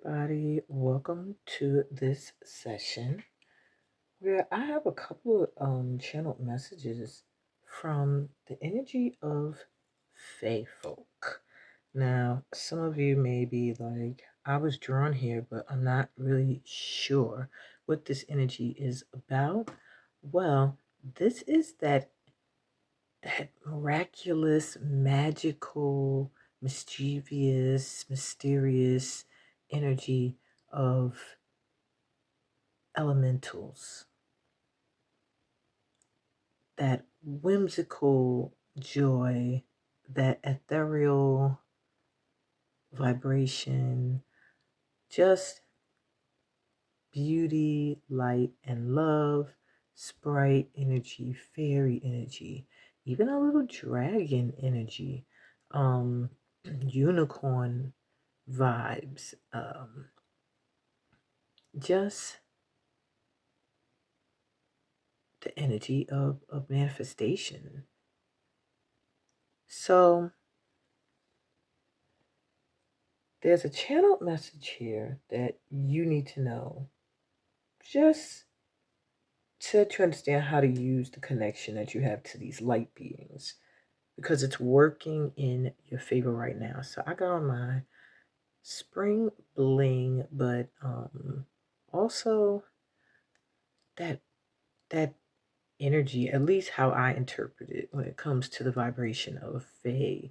everybody. Welcome to this session where I have a couple of channeled messages from the energy of Fae folk. Now, some of you may be like, I was drawn here, but I'm not really sure what this energy is about. Well, this is that miraculous, magical, mischievous, mysterious energy of elementals. That whimsical joy, that ethereal vibration, just beauty, light, and love, sprite energy, fairy energy, even a little dragon energy, unicorn vibes, just the energy of manifestation. So there's a channeled message here that you need to know just to understand how to use the connection that you have to these light beings, because it's working in your favor right now. So I got on my spring bling, but also that energy, at least how I interpret it when it comes to the vibration of Fae,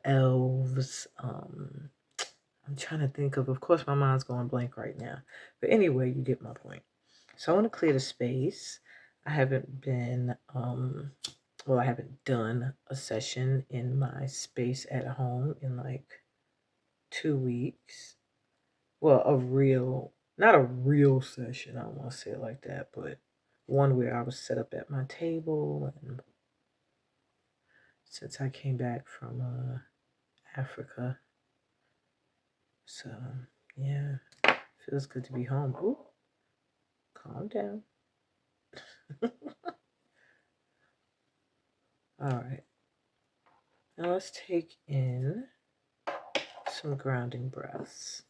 elves. I'm trying to think of course, my mind's going blank right now. But anyway, you get my point. So I want to clear the space. I haven't been, I haven't done a session in my space at home in like 2 weeks. Well, not a real session, I don't want to say it like that, but one where I was set up at my table, and since I came back from Africa. So, yeah, feels good to be home. Ooh, calm down. All right. Now let's take in some grounding breaths.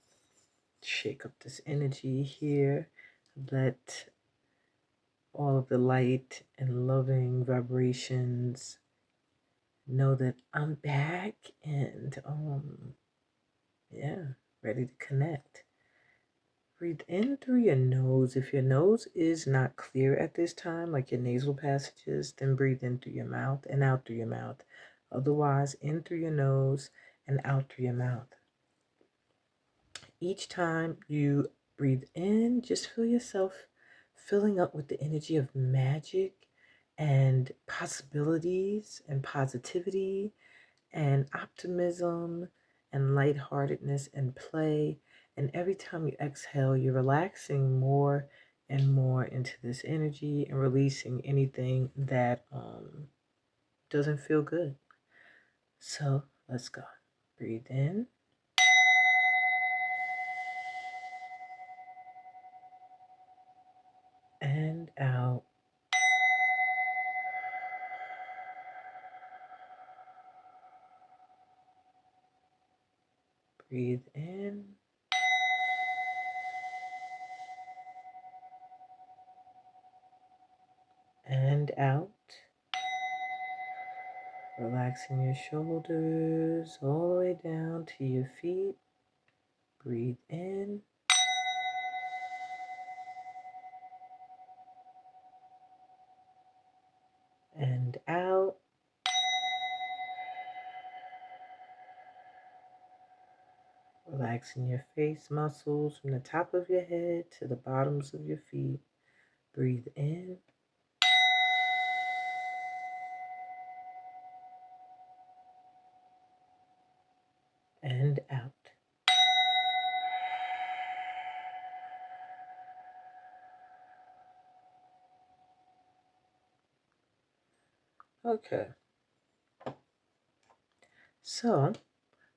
Shake up this energy here. Let all of the light and loving vibrations know that I'm back and ready to connect. Breathe in through your nose. If your nose is not clear at this time, like your nasal passages, then breathe in through your mouth and out through your mouth. Otherwise, in through your nose and out through your mouth. Each time you breathe in, just feel yourself filling up with the energy of magic and possibilities and positivity and optimism and lightheartedness and play. And every time you exhale, you're relaxing more and more into this energy and releasing anything that doesn't feel good. So let's go. Breathe in. And out. Breathe in. And out. Relaxing your shoulders all the way down to your feet. Breathe in. And out. Relaxing your face muscles from the top of your head to the bottoms of your feet. Breathe in. And out. Okay. So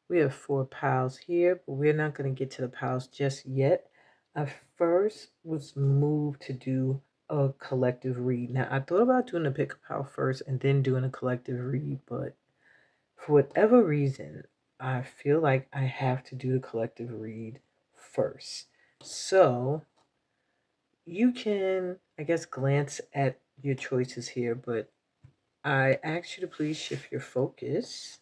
we have 4 piles here, but we're not going to get to the piles just yet. I first was moved to do a collective read. Now, I thought about doing a pick a pile first and then doing a collective read, but for whatever reason, I feel like I have to do the collective read first. So you can, I guess, glance at your choices here, but I ask you to please shift your focus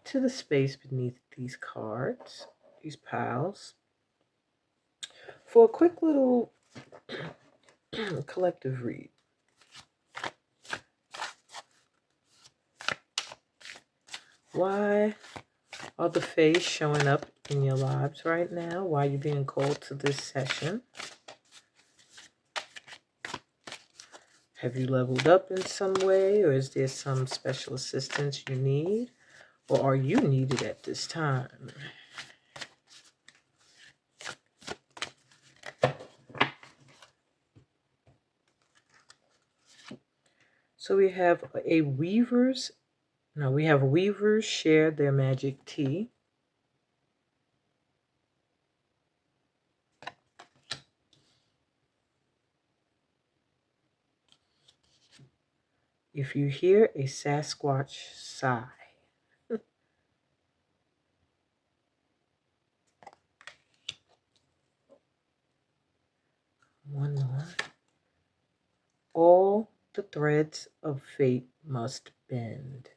to the space beneath these cards, these piles, for a quick little collective read. Why are the Fae showing up in your lives right now? Why are you being called to this session? Have you leveled up in some way, or is there some special assistance you need, or are you needed at this time? So we have weavers share their magic tea. If you hear a Sasquatch sigh, one more. All the threads of fate must bend.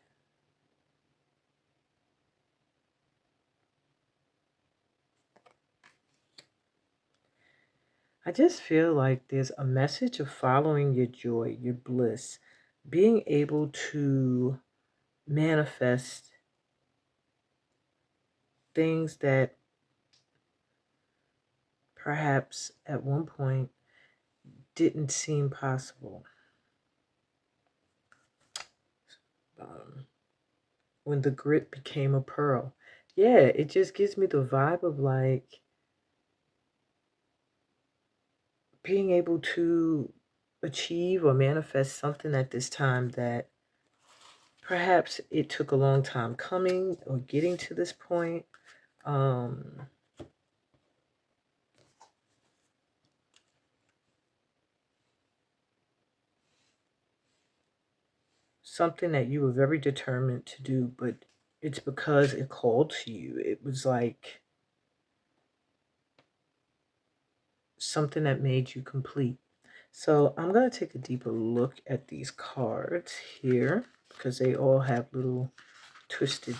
I just feel like there's a message of following your joy, your bliss, being able to manifest things that perhaps at one point didn't seem possible. When the grit became a pearl. Yeah, it just gives me the vibe of like being able to achieve or manifest something at this time that perhaps it took a long time coming or getting to this point. Something that you were very determined to do, but it's because it called to you. It was like something that made you complete. So I'm going to take a deeper look at these cards here because they all have little twisted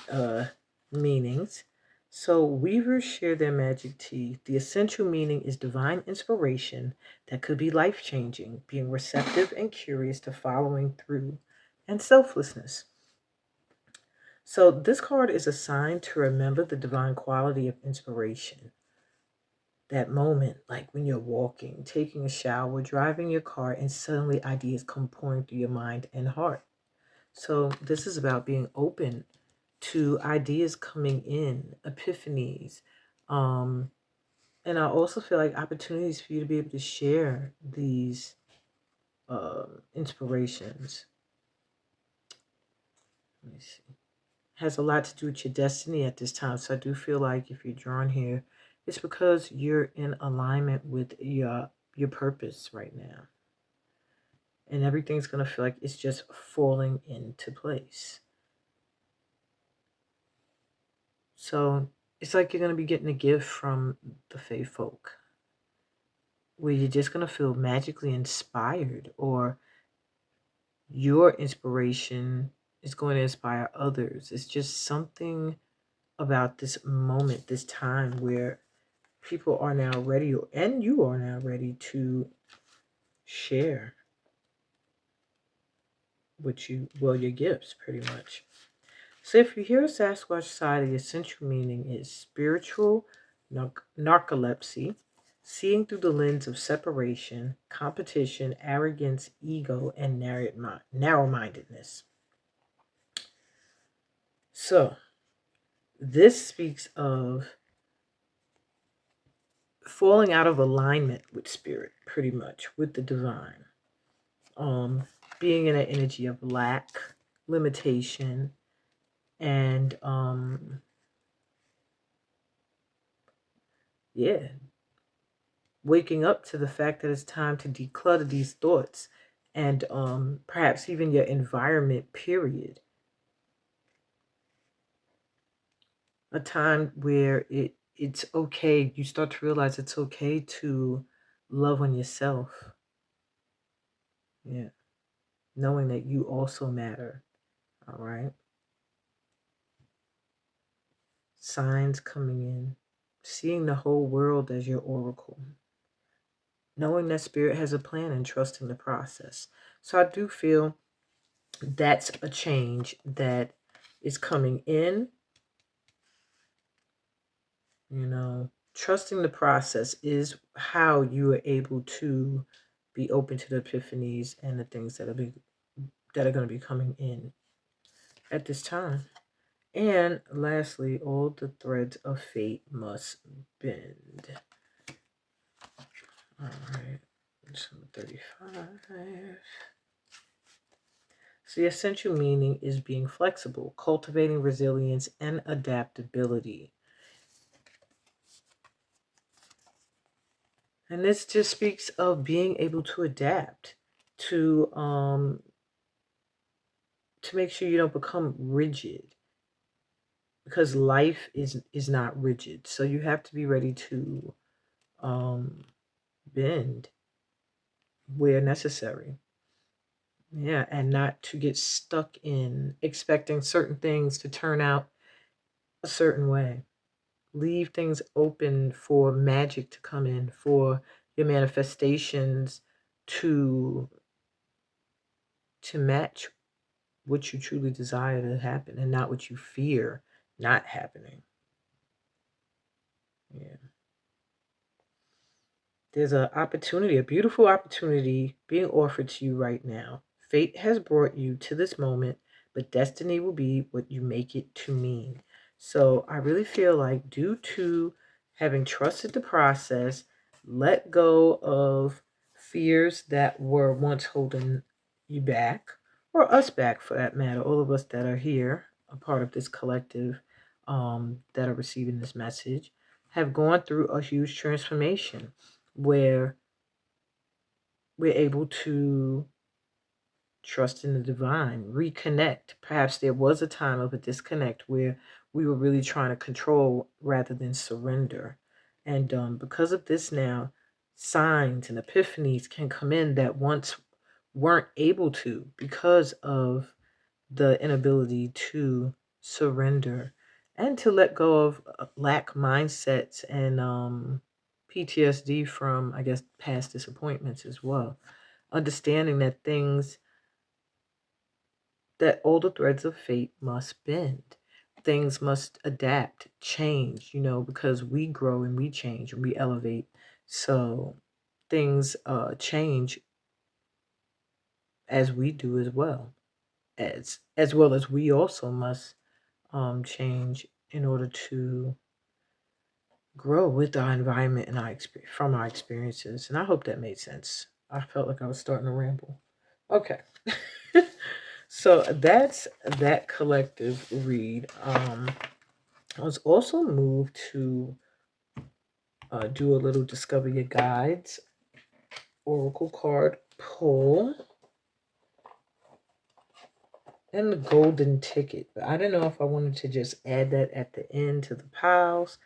meanings. So weavers share their magic tea. The essential meaning is divine inspiration that could be life-changing, being receptive and curious to following through, and selflessness. So this card is assigned to remember the divine quality of inspiration. That moment, like when you're walking, taking a shower, driving your car, and suddenly ideas come pouring through your mind and heart. So this is about being open to ideas coming in, epiphanies. And I also feel like opportunities for you to be able to share these inspirations. Let me see. Has a lot to do with your destiny at this time. So I do feel like if you're drawn here, it's because you're in alignment with your purpose right now. And everything's going to feel like it's just falling into place. So it's like you're going to be getting a gift from the Fae folk, where you're just going to feel magically inspired, or your inspiration is going to inspire others. It's just something about this moment, this time, where people are now ready, and you are now ready to share your gifts, pretty much. So if you hear a Sasquatch sigh, the essential meaning is spiritual narcolepsy, seeing through the lens of separation, competition, arrogance, ego, and narrow-mindedness. So this speaks of falling out of alignment with spirit, pretty much, with the divine. Being in an energy of lack, limitation, and waking up to the fact that it's time to declutter these thoughts, and perhaps even your environment, period. A time where it it's okay. You start to realize it's okay to love on yourself. Yeah. Knowing that you also matter. All right. Signs coming in. Seeing the whole world as your oracle. Knowing that spirit has a plan and trusting the process. So I do feel that's a change that is coming in. You know, trusting the process is how you are able to be open to the epiphanies and the things that are going to be coming in at this time. And lastly, all the threads of fate must bend. All right, so 35. So the essential meaning is being flexible, cultivating resilience and adaptability. And this just speaks of being able to adapt, to make sure you don't become rigid, because life is not rigid. So you have to be ready to bend where necessary. Yeah, and not to get stuck in expecting certain things to turn out a certain way. Leave things open for magic to come in, for your manifestations to match what you truly desire to happen and not what you fear not happening. Yeah. There's an opportunity, a beautiful opportunity being offered to you right now. Fate has brought you to this moment, but destiny will be what you make it to mean. So I really feel like, due to having trusted the process, let go of fears that were once holding you back, or us back for that matter, all of us that are here, a part of this collective, that are receiving this message, have gone through a huge transformation where we're able to trust in the divine, reconnect. Perhaps there was a time of a disconnect where we were really trying to control rather than surrender. And because of this now, signs and epiphanies can come in that once weren't able to, because of the inability to surrender and to let go of lack mindsets and PTSD from, I guess, past disappointments as well. Understanding that all the threads of fate must bend. Things must adapt, change, because we grow and we change and we elevate. So things change as we do as well. As well as we also must change in order to grow with our environment and from our experiences. And I hope that made sense. I felt like I was starting to ramble. Okay. So that's that collective read. I was also moved to do a little Discover Your Guides Oracle card pull and the golden ticket. But I don't know if I wanted to just add that at the end to the piles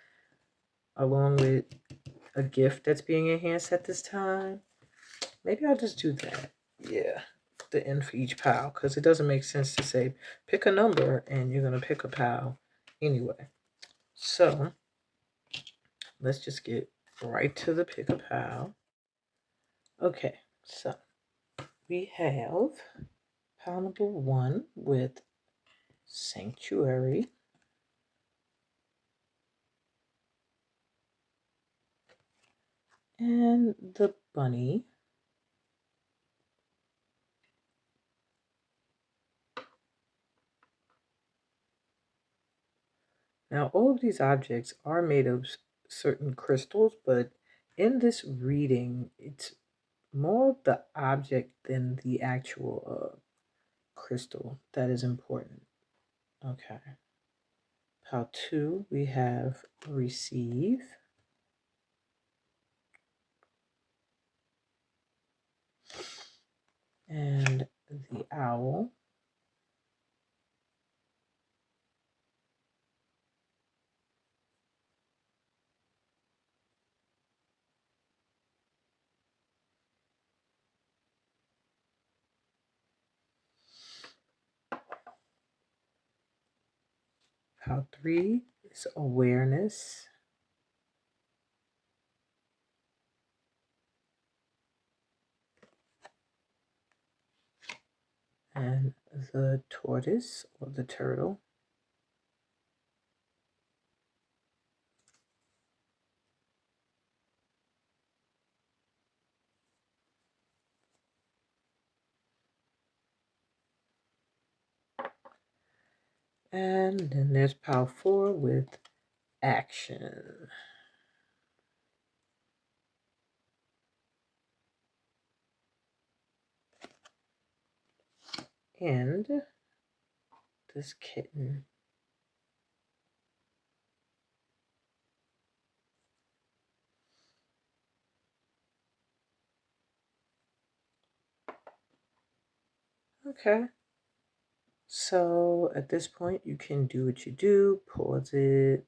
along with a gift that's being enhanced at this time. Maybe I'll just do that. Yeah, the end for each pile, because it doesn't make sense to say pick a number and you're going to pick a pile anyway. So let's just get right to the pick a pile. Okay, so we have pile number 1 with Sanctuary. And the bunny. Now, all of these objects are made of certain crystals, but in this reading, it's more of the object than the actual crystal that is important. Okay. Pile 2, we have Receive. And the owl. Pile 3 is awareness. And the tortoise or the turtle. And then there's pile 4 with action. And this kitten. Okay. So at this point, you can do what you do, pause it,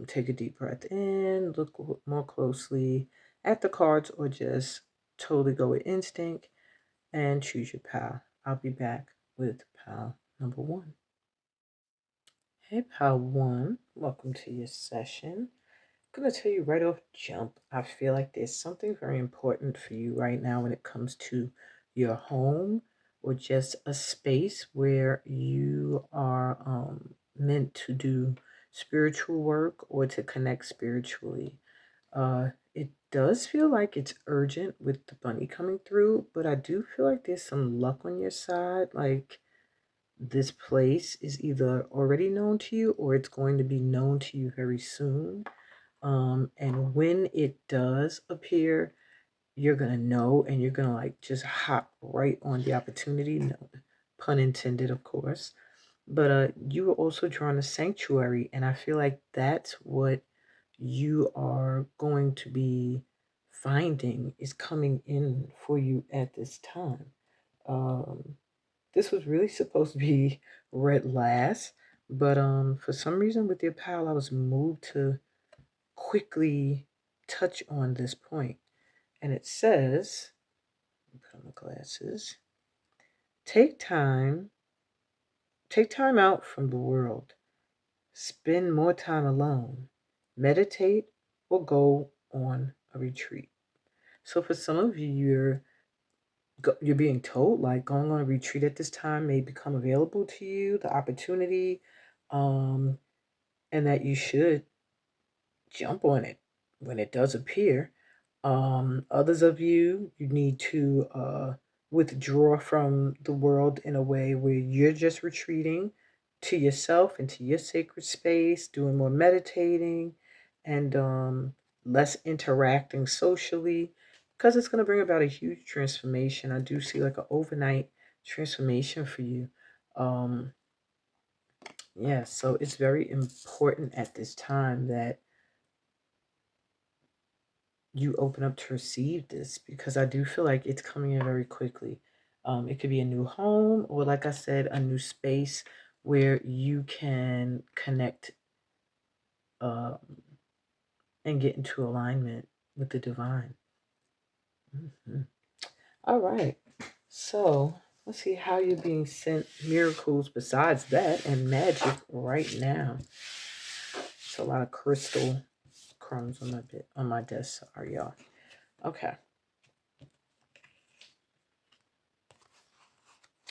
take a deep breath in, look more closely at the cards, or just totally go with instinct and choose your pal. I'll be back with pal number 1. Hey, pal 1, welcome to your session. I'm going to tell you right off jump, I feel like there's something very important for you right now when it comes to your home or just a space where you are meant to do spiritual work or to connect spiritually. It does feel like it's urgent with the bunny coming through, but I do feel like there's some luck on your side. Like this place is either already known to you or it's going to be known to you very soon. And when it does appear, you're gonna know and you're gonna like just hop right on the opportunity. No pun intended, of course. But you were also drawn a sanctuary, and I feel like that's what you are going to be finding is coming in for you at this time. Um, this was really supposed to be read last, but for some reason with your pal, I was moved to quickly touch on this point. And it says, put on my glasses, take time, take time out from the world, spend more time alone, meditate, or go on a retreat. So for some of you, you're being told like going on a retreat at this time may become available to you, the opportunity, um, and that you should jump on it when it does appear. Others of you, you need to withdraw from the world in a way where you're just retreating to yourself, into your sacred space, doing more meditating and less interacting socially, because it's going to bring about a huge transformation. I do see like an overnight transformation for you. Um, yeah, so it's very important at this time that you open up to receive this because I do feel like it's coming in very quickly. It could be a new home or, like I said, a new space where you can connect um, and get into alignment with the divine. Mhm. All right. So let's see how you're being sent miracles besides that and magic right now. It's a lot of crystal crumbs on my desk. Sorry, y'all. Okay.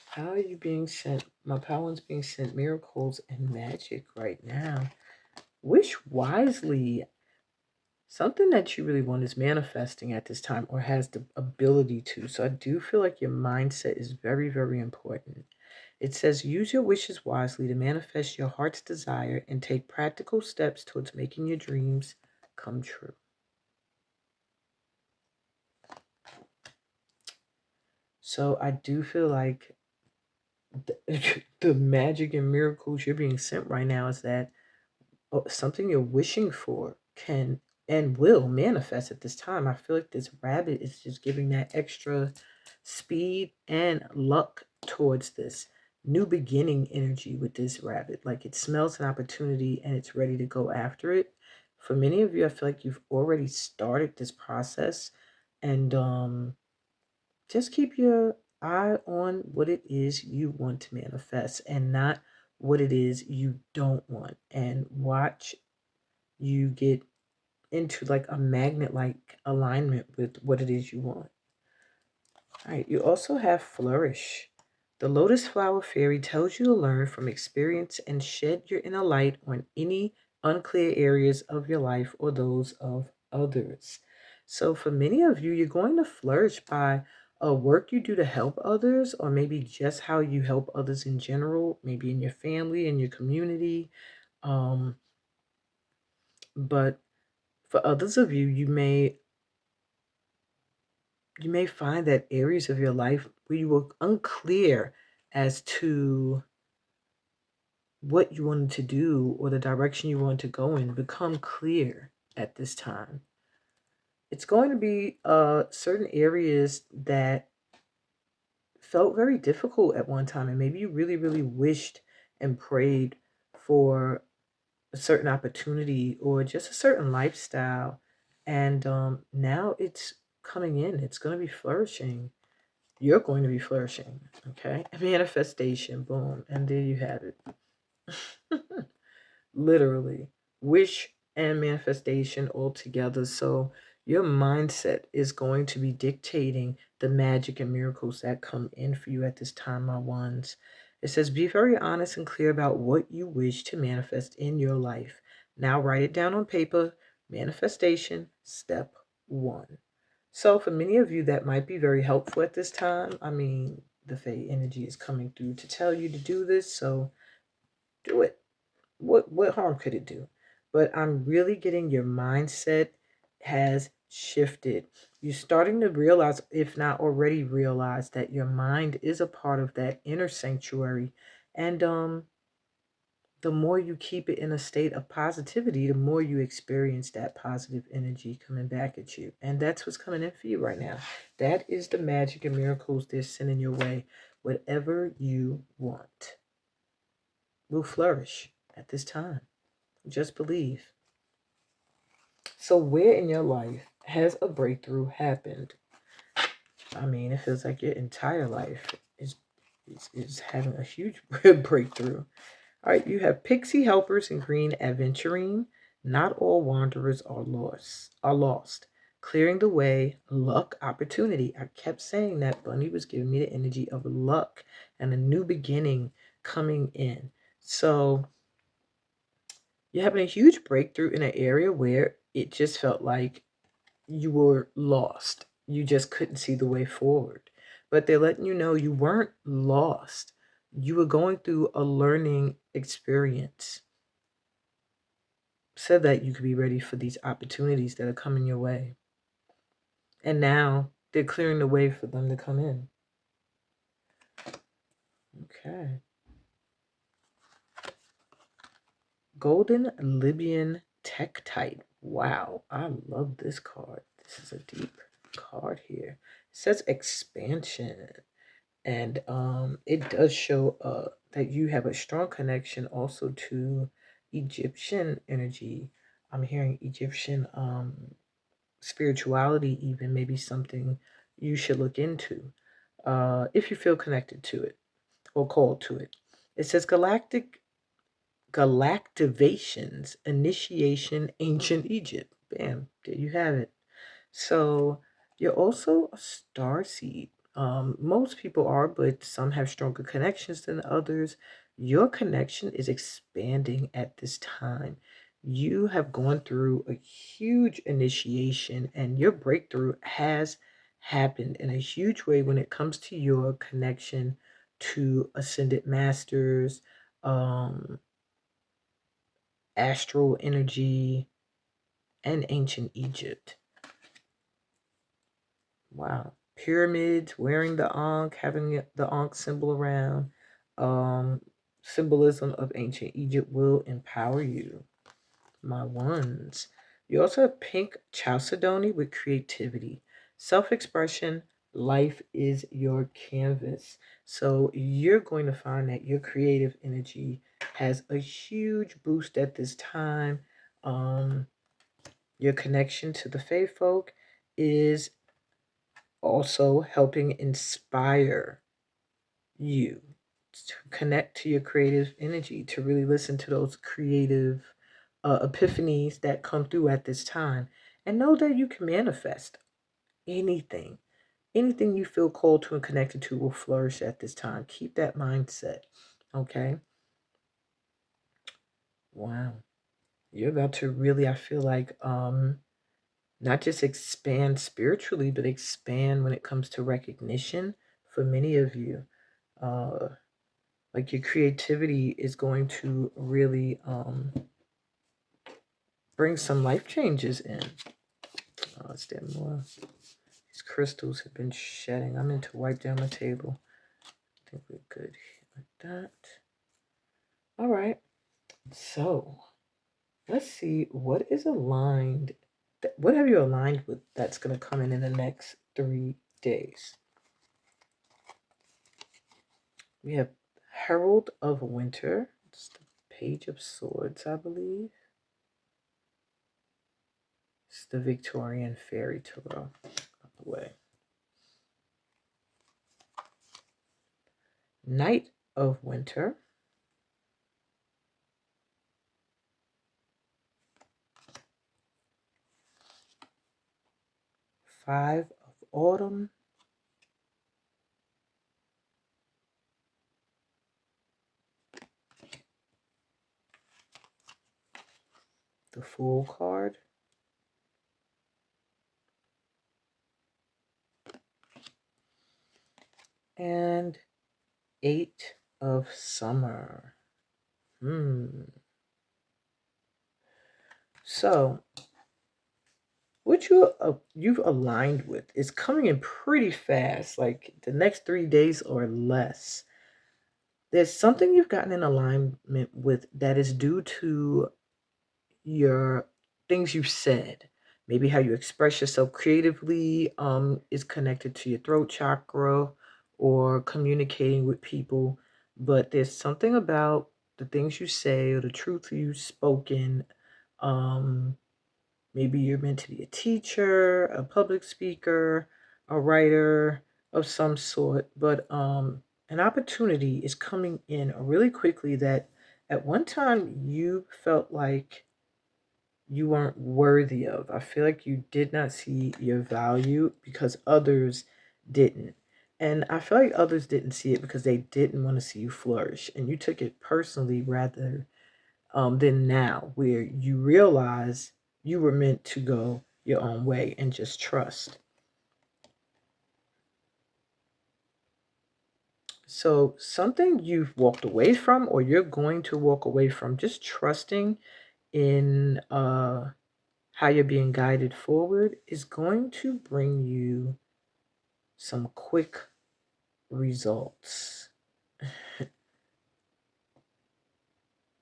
How are you being sent? My power's being sent miracles and magic right now. Wish wisely. Something that you really want is manifesting at this time or has the ability to. So I do feel like your mindset is very, very important. It says use your wishes wisely to manifest your heart's desire and take practical steps towards making your dreams come true. So I do feel like the magic and miracles you're being sent right now is that something you're wishing for can and will manifest at this time. I feel like this rabbit is just giving that extra speed and luck towards this new beginning energy with this rabbit. Like it smells an opportunity and it's ready to go after it. For many of you, I feel like you've already started this process and just keep your eye on what it is you want to manifest and not what it is you don't want and watch you get into like a magnet like alignment with what it is you want. All right, you also have flourish. The lotus flower fairy tells you to learn from experience and shed your inner light on any unclear areas of your life or those of others. So, for many of you, you're going to flourish by a work you do to help others, or maybe just how you help others in general, maybe in your family, in your community. Um, but for others of you, you may find that areas of your life where you were unclear as to what you wanted to do or the direction you want to go in become clear at this time. It's going to be certain areas that felt very difficult at one time, and maybe you really, really wished and prayed for a certain opportunity or just a certain lifestyle. And now it's coming in, it's going to be flourishing. You're going to be flourishing. Okay. Manifestation. Boom. And there you have it. Literally. Wish and manifestation all together. So your mindset is going to be dictating the magic and miracles that come in for you at this time, my ones. It says, be very honest and clear about what you wish to manifest in your life. Now write it down on paper. Manifestation, step one. So for many of you, that might be very helpful at this time. I mean, the Fae energy is coming through to tell you to do this, so do it. What harm could it do? But I'm really getting your mindset has shifted. You're starting to realize, if not already realize, that your mind is a part of that inner sanctuary. And the more you keep it in a state of positivity, the more you experience that positive energy coming back at you. And that's what's coming in for you right now. That is the magic and miracles they're sending your way. Whatever you want will flourish at this time. Just believe. So, where in your life has a breakthrough happened? I mean, it feels like your entire life is having a huge breakthrough. All right, you have pixie helpers and green aventurine. Not all wanderers are lost. Clearing the way, luck, opportunity. I kept saying that Bunny was giving me the energy of luck and a new beginning coming in. So you're having a huge breakthrough in an area where it just felt like you were lost. You just couldn't see the way forward. But they're letting you know you weren't lost. You were going through a learning experience so that you could be ready for these opportunities that are coming your way. And now they're clearing the way for them to come in. Okay. Golden Libyan Tektite. Wow, I love this card. This is a deep card here. It says expansion. And it does show that you have a strong connection also to Egyptian energy. I'm hearing Egyptian spirituality, even maybe something you should look into if you feel connected to it or called to it. It says galactivations, initiation, ancient Egypt. Bam, there you have it. So you're also a star seed. Most people are, but some have stronger connections than others. Your connection is expanding at this time. You have gone through a huge initiation, and your breakthrough has happened in a huge way when it comes to your connection to ascended masters, um, astral energy, and ancient Egypt. Wow. Pyramids, wearing the Ankh, having the Ankh symbol around. Um, Symbolism of ancient Egypt will empower you. My ones. You also have pink chalcedony with creativity. Self-expression, life is your canvas. So you're going to find that your creative energy has a huge boost at this time. Your connection to the Fae folk is also helping inspire you to connect to your creative energy, to really listen to those creative epiphanies that come through at this time. And know that you can manifest anything. Anything you feel called to and connected to will flourish at this time. Keep that mindset. Okay? Wow. You're about to really, I feel like, not just expand spiritually, but expand when it comes to recognition for many of you. Like your creativity is going to really bring some life changes in. Is there more? These crystals have been shedding. I'm going to wipe down my table. I think we're good like that. All right. So let's see what is aligned. What have you aligned with that's going to come in the next 3 days? We have Herald of Winter. It's the Page of Swords, I believe. It's the Victorian Fairy Tarot. Out the way. Knight of Winter. Five of Autumn. The Fool card. And Eight of Summer. So, what you've aligned with is coming in pretty fast, like the next 3 days or less. There's something you've gotten in alignment with that is due to your things you said. Maybe how you express yourself creatively is connected to your throat chakra or communicating with people. But there's something about the things you say or the truth you've spoken. Maybe you're meant to be a teacher, a public speaker, a writer of some sort. But an opportunity is coming in really quickly that at one time you felt like you weren't worthy of. I feel like you did not see your value because others didn't. And I feel like others didn't see it because they didn't want to see you flourish. And you took it personally rather than now, where you realize you were meant to go your own way and just trust. So something you've walked away from or you're going to walk away from, just trusting in how you're being guided forward is going to bring you some quick results.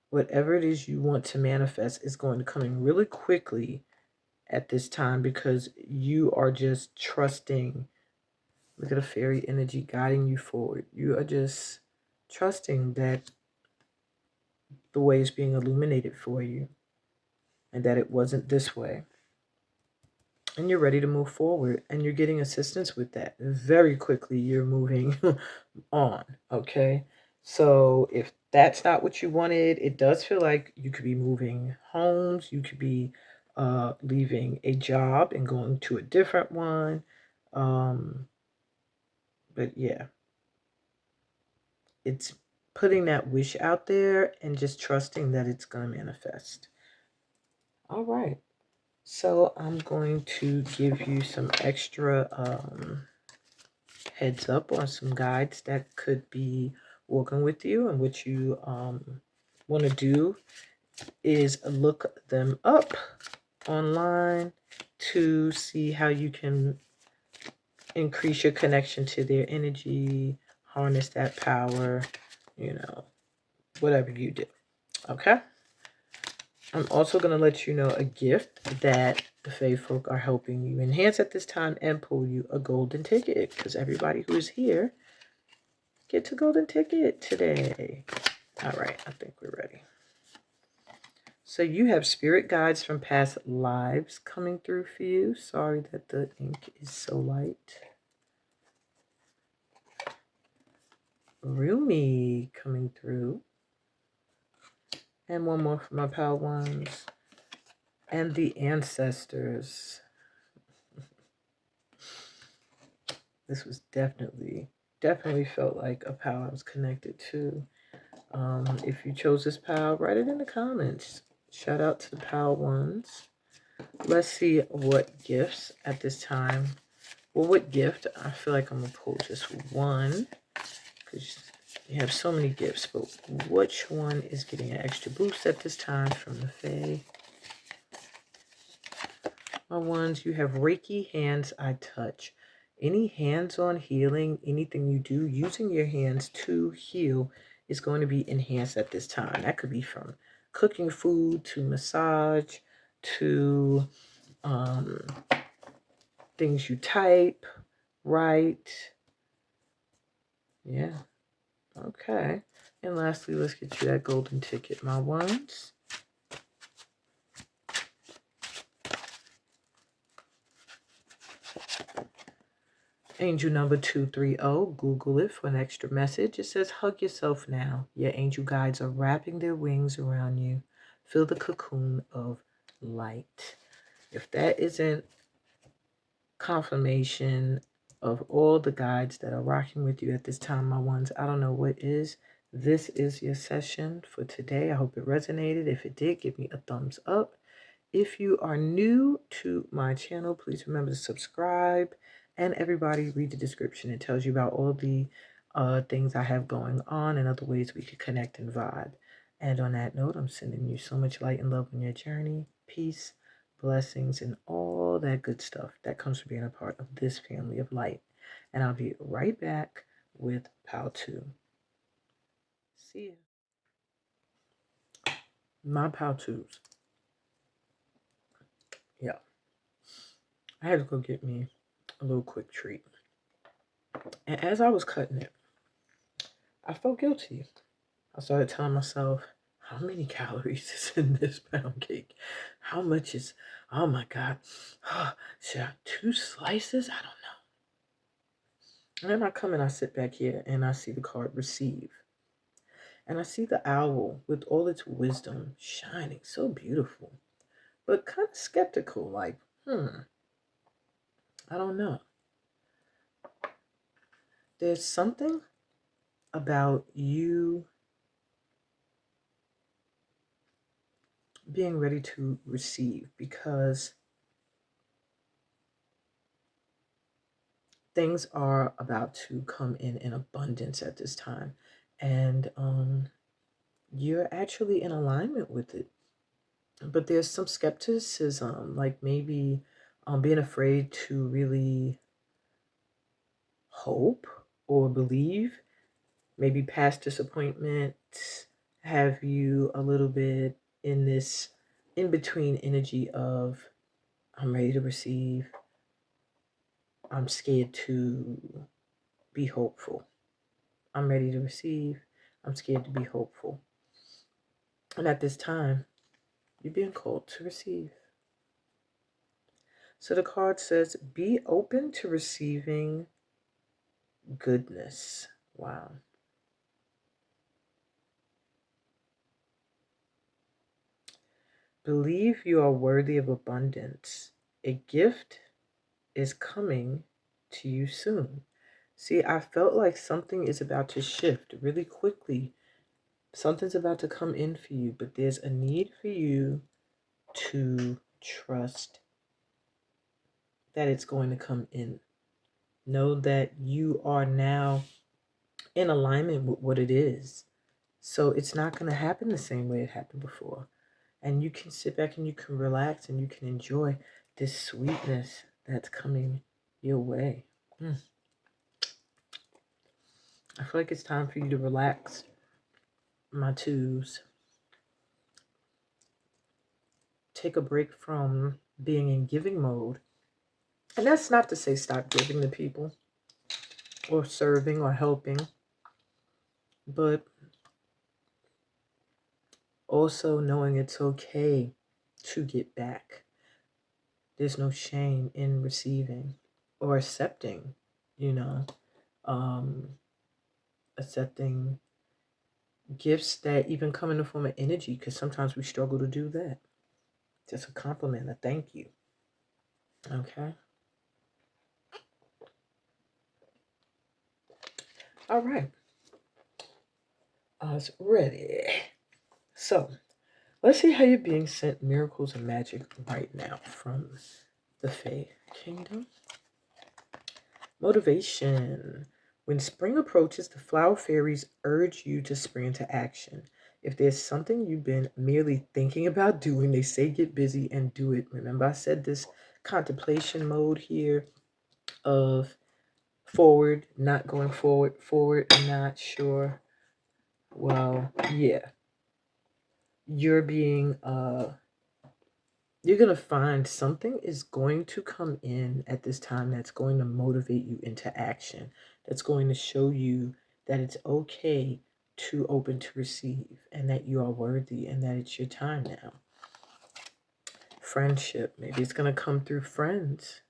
Whatever it is you want to manifest is going to come in really quickly at this time because you are just trusting. Look at the fairy energy guiding you forward. You are just trusting that the way is being illuminated for you and that it wasn't this way. And you're ready to move forward and you're getting assistance with that. Very quickly, you're moving on, okay? So if that's not what you wanted, it does feel like you could be moving homes. You could be leaving a job and going to a different one. But yeah, it's putting that wish out there and just trusting that it's going to manifest. All right. So I'm going to give you some extra heads up on some guides that could be working with you, and what you want to do is look them up online to see how you can increase your connection to their energy, harness that power, whatever you do. Okay? I'm also going to let you know a gift that the Fae folk are helping you enhance at this time and pull you a golden ticket, because everybody who is here gets a golden ticket today. All right, I think we're ready. So you have spirit guides from past lives coming through for you. Sorry that the ink is so light. Rumi coming through. And one more for my pal ones. And the ancestors. This was definitely felt like a pal I was connected to. If you chose this pal, write it in the comments. Shout out to the pal ones. Let's see what gifts at this time. Well, what gift? I feel like I'm going to pull just one. Because you have so many gifts. But which one is getting an extra boost at this time from the Fae? My ones, you have Reiki hands I touch. Any hands-on healing, anything you do using your hands to heal is going to be enhanced at this time. That could be from cooking food to massage to things you type, write. Yeah. Okay. And lastly, let's get you that golden ticket, my ones. Angel number 230, Google it for an extra message. It says, hug yourself now. Your angel guides are wrapping their wings around you. Feel the cocoon of light. If that isn't confirmation of all the guides that are rocking with you at this time, my ones, I don't know what is. This is your session for today. I hope it resonated. If it did, give me a thumbs up. If you are new to my channel, please remember to subscribe. And everybody, read the description. It tells you about all the things I have going on and other ways we could connect and vibe. And on that note, I'm sending you so much light and love on your journey. Peace, blessings, and all that good stuff that comes from being a part of this family of light. And I'll be right back with Pal 2. See ya. My Pal 2s. Yeah. I had to go get me a little quick treat. And as I was cutting it, I felt guilty. I started telling myself, how many calories is in this pound cake? How much is, oh my God, should I have 2 slices? I don't know. And then I come and I sit back here and I see the card receive. And I see the owl with all its wisdom shining so beautiful, but kind of skeptical, like, I don't know. There's something about you being ready to receive, because things are about to come in abundance at this time, and you're actually in alignment with it. But there's some skepticism, like maybe being afraid to really hope or believe. Maybe past disappointments have you a little bit in this in between energy of, I'm ready to receive, I'm scared to be hopeful. I'm ready to receive, I'm scared to be hopeful. And at this time, you're being called to receive. So the card says, be open to receiving goodness. Wow. Believe you are worthy of abundance. A gift is coming to you soon. See, I felt like something is about to shift really quickly. Something's about to come in for you, but there's a need for you to trust that it's going to come in. Know that you are now in alignment with what it is. So it's not going to happen the same way it happened before. And you can sit back and you can relax and you can enjoy this sweetness that's coming your way. I feel like it's time for you to relax, my twos. Take a break from being in giving mode. And that's not to say stop giving to people or serving or helping, but also knowing it's okay to get back. There's no shame in receiving or accepting, you know, accepting gifts that even come in the form of energy, because sometimes we struggle to do that. Just a compliment, a thank you. Okay. All right. I was ready. So let's see how you're being sent miracles and magic right now from the Fae Kingdom. Motivation. When spring approaches, the flower fairies urge you to spring into action. If there's something you've been merely thinking about doing, they say get busy and do it. Remember, I said this contemplation mode here of forward, not going forward, forward, not sure. Well, yeah. You're being you're going to find something is going to come in at this time that's going to motivate you into action, that's going to show you that it's okay to open to receive and that you are worthy and that it's your time now. Friendship, maybe it's going to come through friends.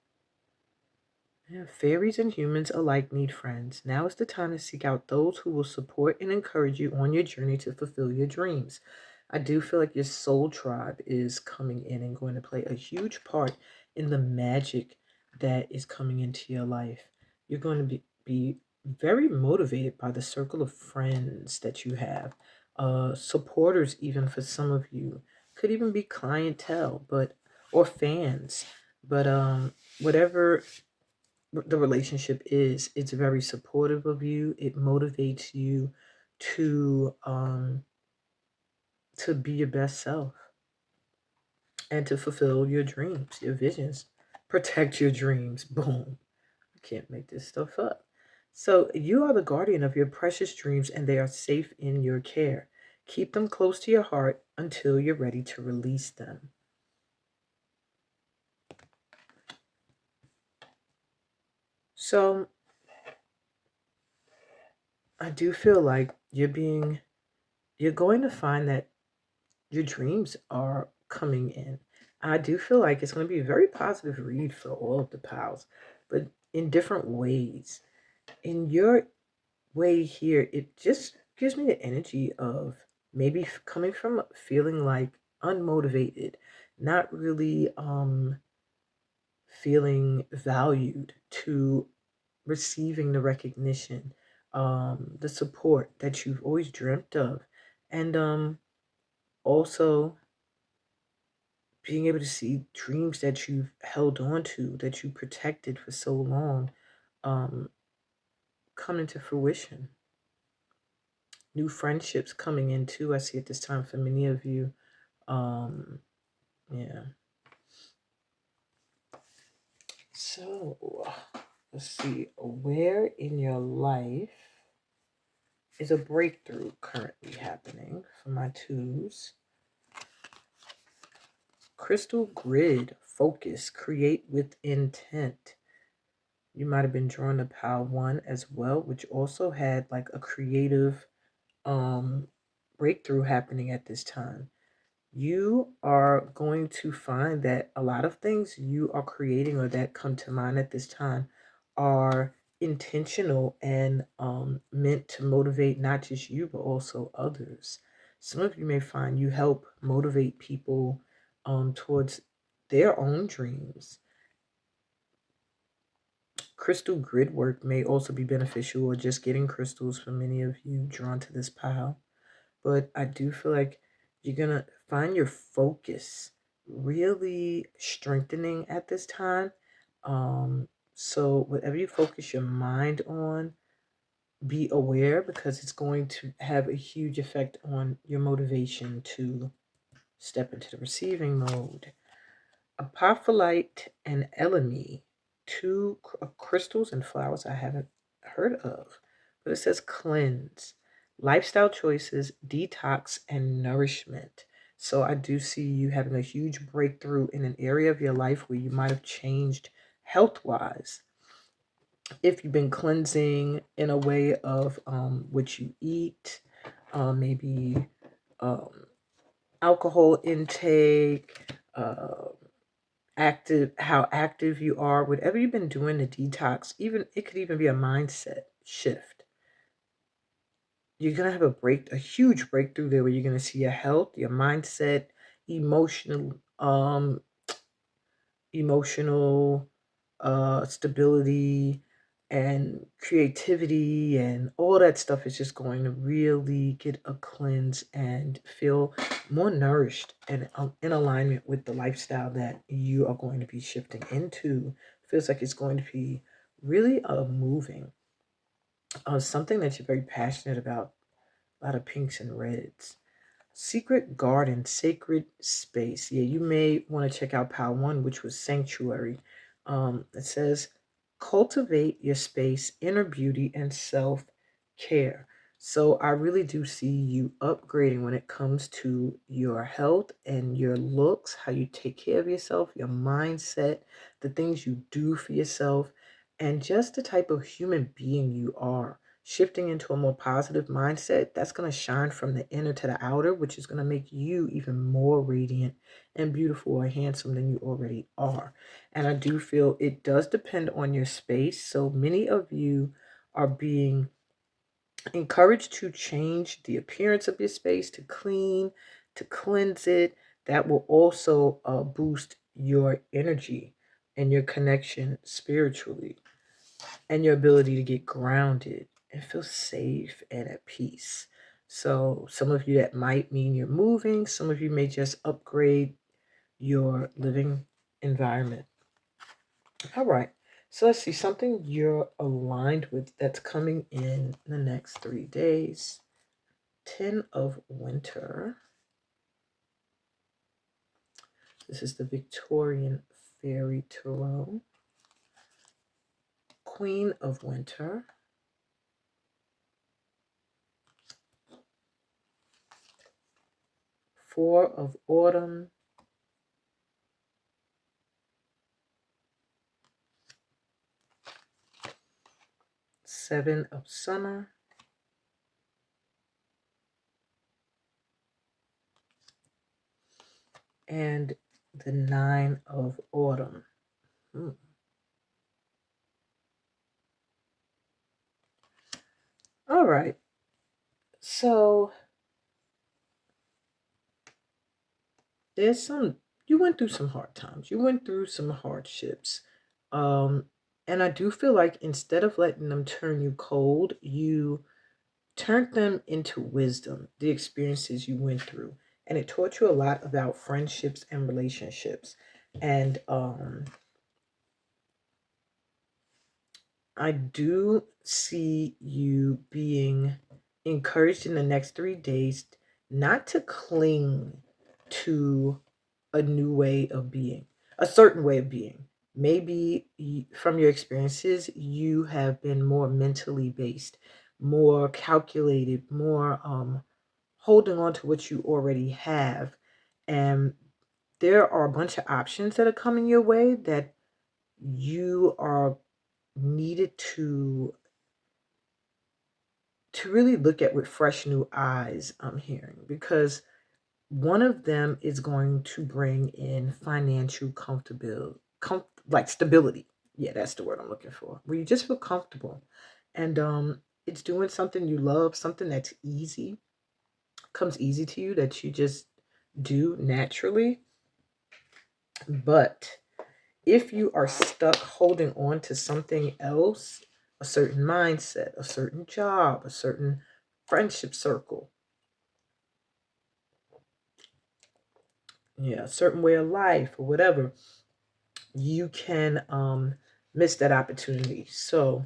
Yeah, fairies and humans alike need friends. Now is the time to seek out those who will support and encourage you on your journey to fulfill your dreams. I do feel like your soul tribe is coming in and going to play a huge part in the magic that is coming into your life. You're going to be very motivated by the circle of friends that you have, supporters, even for some of you. Could even be clientele, but or fans. But whatever the relationship is, it's very supportive of you. It motivates you to be your best self and to fulfill your dreams, your visions. Protect your dreams. Boom. I can't make this stuff up. So you are the guardian of your precious dreams and they are safe in your care. Keep them close to your heart until you're ready to release them. So I do feel like you're going to find that your dreams are coming in. I do feel like it's going to be a very positive read for all of the pals, but in different ways. In your way here, it just gives me the energy of maybe coming from feeling like unmotivated, not really feeling valued, to receiving the recognition, the support that you've always dreamt of, and also being able to see dreams that you've held on to, that you protected for so long, um, come into fruition. New friendships coming in too, I see at this time for many of you. Um, yeah. So, let's see. Where in your life is a breakthrough currently happening for my twos? Crystal grid, focus, create with intent. You might have been drawn to pile one as well, which also had like a creative breakthrough happening at this time. You are going to find that a lot of things you are creating or that come to mind at this time are intentional and meant to motivate not just you, but also others. Some of you may find you help motivate people towards their own dreams. Crystal grid work may also be beneficial, or just getting crystals for many of you drawn to this pile. But I do feel like you're going to find your focus really strengthening at this time. So, whatever you focus your mind on, be aware because it's going to have a huge effect on your motivation to step into the receiving mode. Apophyllite and Elemi, two crystals and flowers I haven't heard of, but it says cleanse, lifestyle choices, detox, and nourishment. So I do see you having a huge breakthrough in an area of your life where you might have changed health-wise. If you've been cleansing in a way of what you eat, maybe um, alcohol intake, how active you are, whatever you've been doing to detox, even it could even be a mindset shift. you're going to have a huge breakthrough there where you're going to see your health, your mindset, emotional, emotional stability and creativity, and all that stuff is just going to really get a cleanse and feel more nourished and in alignment with the lifestyle that you are going to be shifting into. Feels like it's going to be really moving, something that you're very passionate about, a lot of pinks and reds. Secret Garden, Sacred Space. Yeah, you may want to check out Pile 1, which was Sanctuary. It says, cultivate your space, inner beauty, and self care. So I really do see you upgrading when it comes to your health and your looks, how you take care of yourself, your mindset, the things you do for yourself, and just the type of human being you are. Shifting into a more positive mindset, that's going to shine from the inner to the outer, which is going to make you even more radiant and beautiful or handsome than you already are. And I do feel it does depend on your space. So many of you are being encouraged to change the appearance of your space, to clean, to cleanse it. That will also boost your energy and your connection spiritually, and your ability to get grounded and feel safe and at peace. So some of you, that might mean you're moving. Some of you may just upgrade your living environment. All right. So let's see something you're aligned with that's coming in the next 3 days. 10 of Winter. This is the Victorian Fairy Tarot. Queen of Winter. 4 of Autumn. 7 of Summer. And the 9 of Autumn. All right. So you went through some hard times. You went through some hardships. And I do feel like instead of letting them turn you cold, you turned them into wisdom, the experiences you went through. And it taught you a lot about friendships and relationships. And I do see you being encouraged in the next 3 days not to cling to a new way of being, a certain way of being. Maybe from your experiences, you have been more mentally based, more calculated, more holding on to what you already have. And there are a bunch of options that are coming your way that you are needed to really look at with fresh new eyes, I'm hearing, because one of them is going to bring in financial comfortability, like stability. Yeah, that's the word I'm looking for. Where you just feel comfortable, and it's doing something you love, something that's easy, comes easy to you, that you just do naturally. But if you are stuck holding on to something else, a certain mindset, a certain job, a certain friendship circle, yeah, a certain way of life or whatever, you can miss that opportunity. So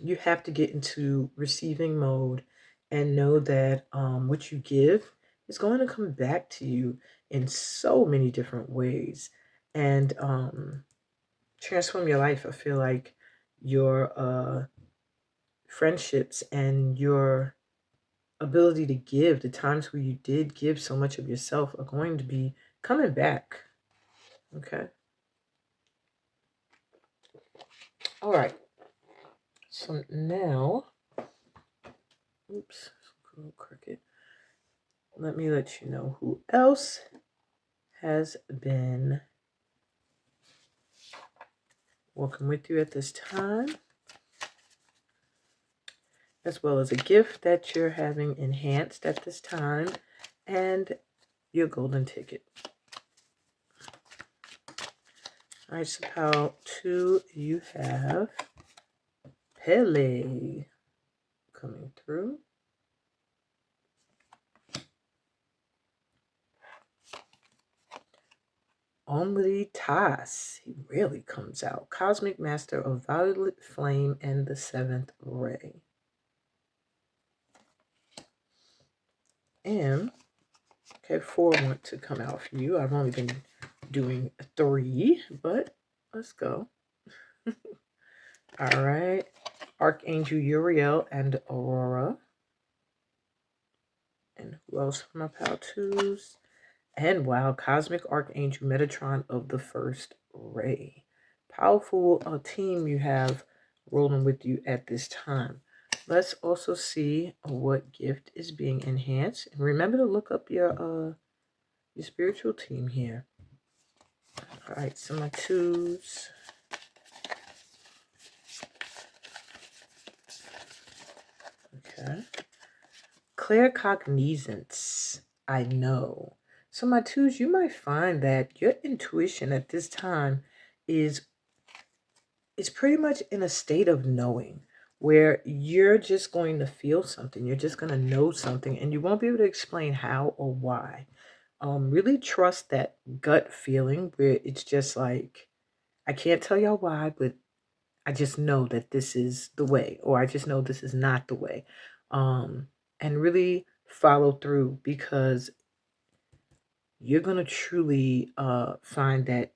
you have to get into receiving mode and know that what you give is going to come back to you in so many different ways, and transform your life. I feel like your friendships and your ability to give, the times where you did give so much of yourself, are going to be coming back. Okay. All right. So now, oops, cricket. Let me let you know who else has been working with you at this time. as well as a gift that you're having enhanced at this time, and your golden ticket. All right, so pile 2, you have Pele coming through. Omri Tas, he really comes out. Cosmic Master of Violet Flame and the 7th Ray. And, okay, 4 want to come out for you. I've only been doing 3, but let's go. All right. Archangel Uriel and Aurora. And who else from my pile 2s? And wow, Cosmic Archangel Metatron of the 1st Ray. Powerful team you have rolling with you at this time. Let's also see what gift is being enhanced. And remember to look up your spiritual team here. All right, so my 2s. Okay. Claircognizance. I know. So my 2s, you might find that your intuition at this time is pretty much in a state of knowing, where you're just going to feel something. You're just going to know something, and you won't be able to explain how or why. Really trust that gut feeling where it's just like, I can't tell y'all why, but I just know that this is the way, or I just know this is not the way. And really follow through, because you're going to truly find that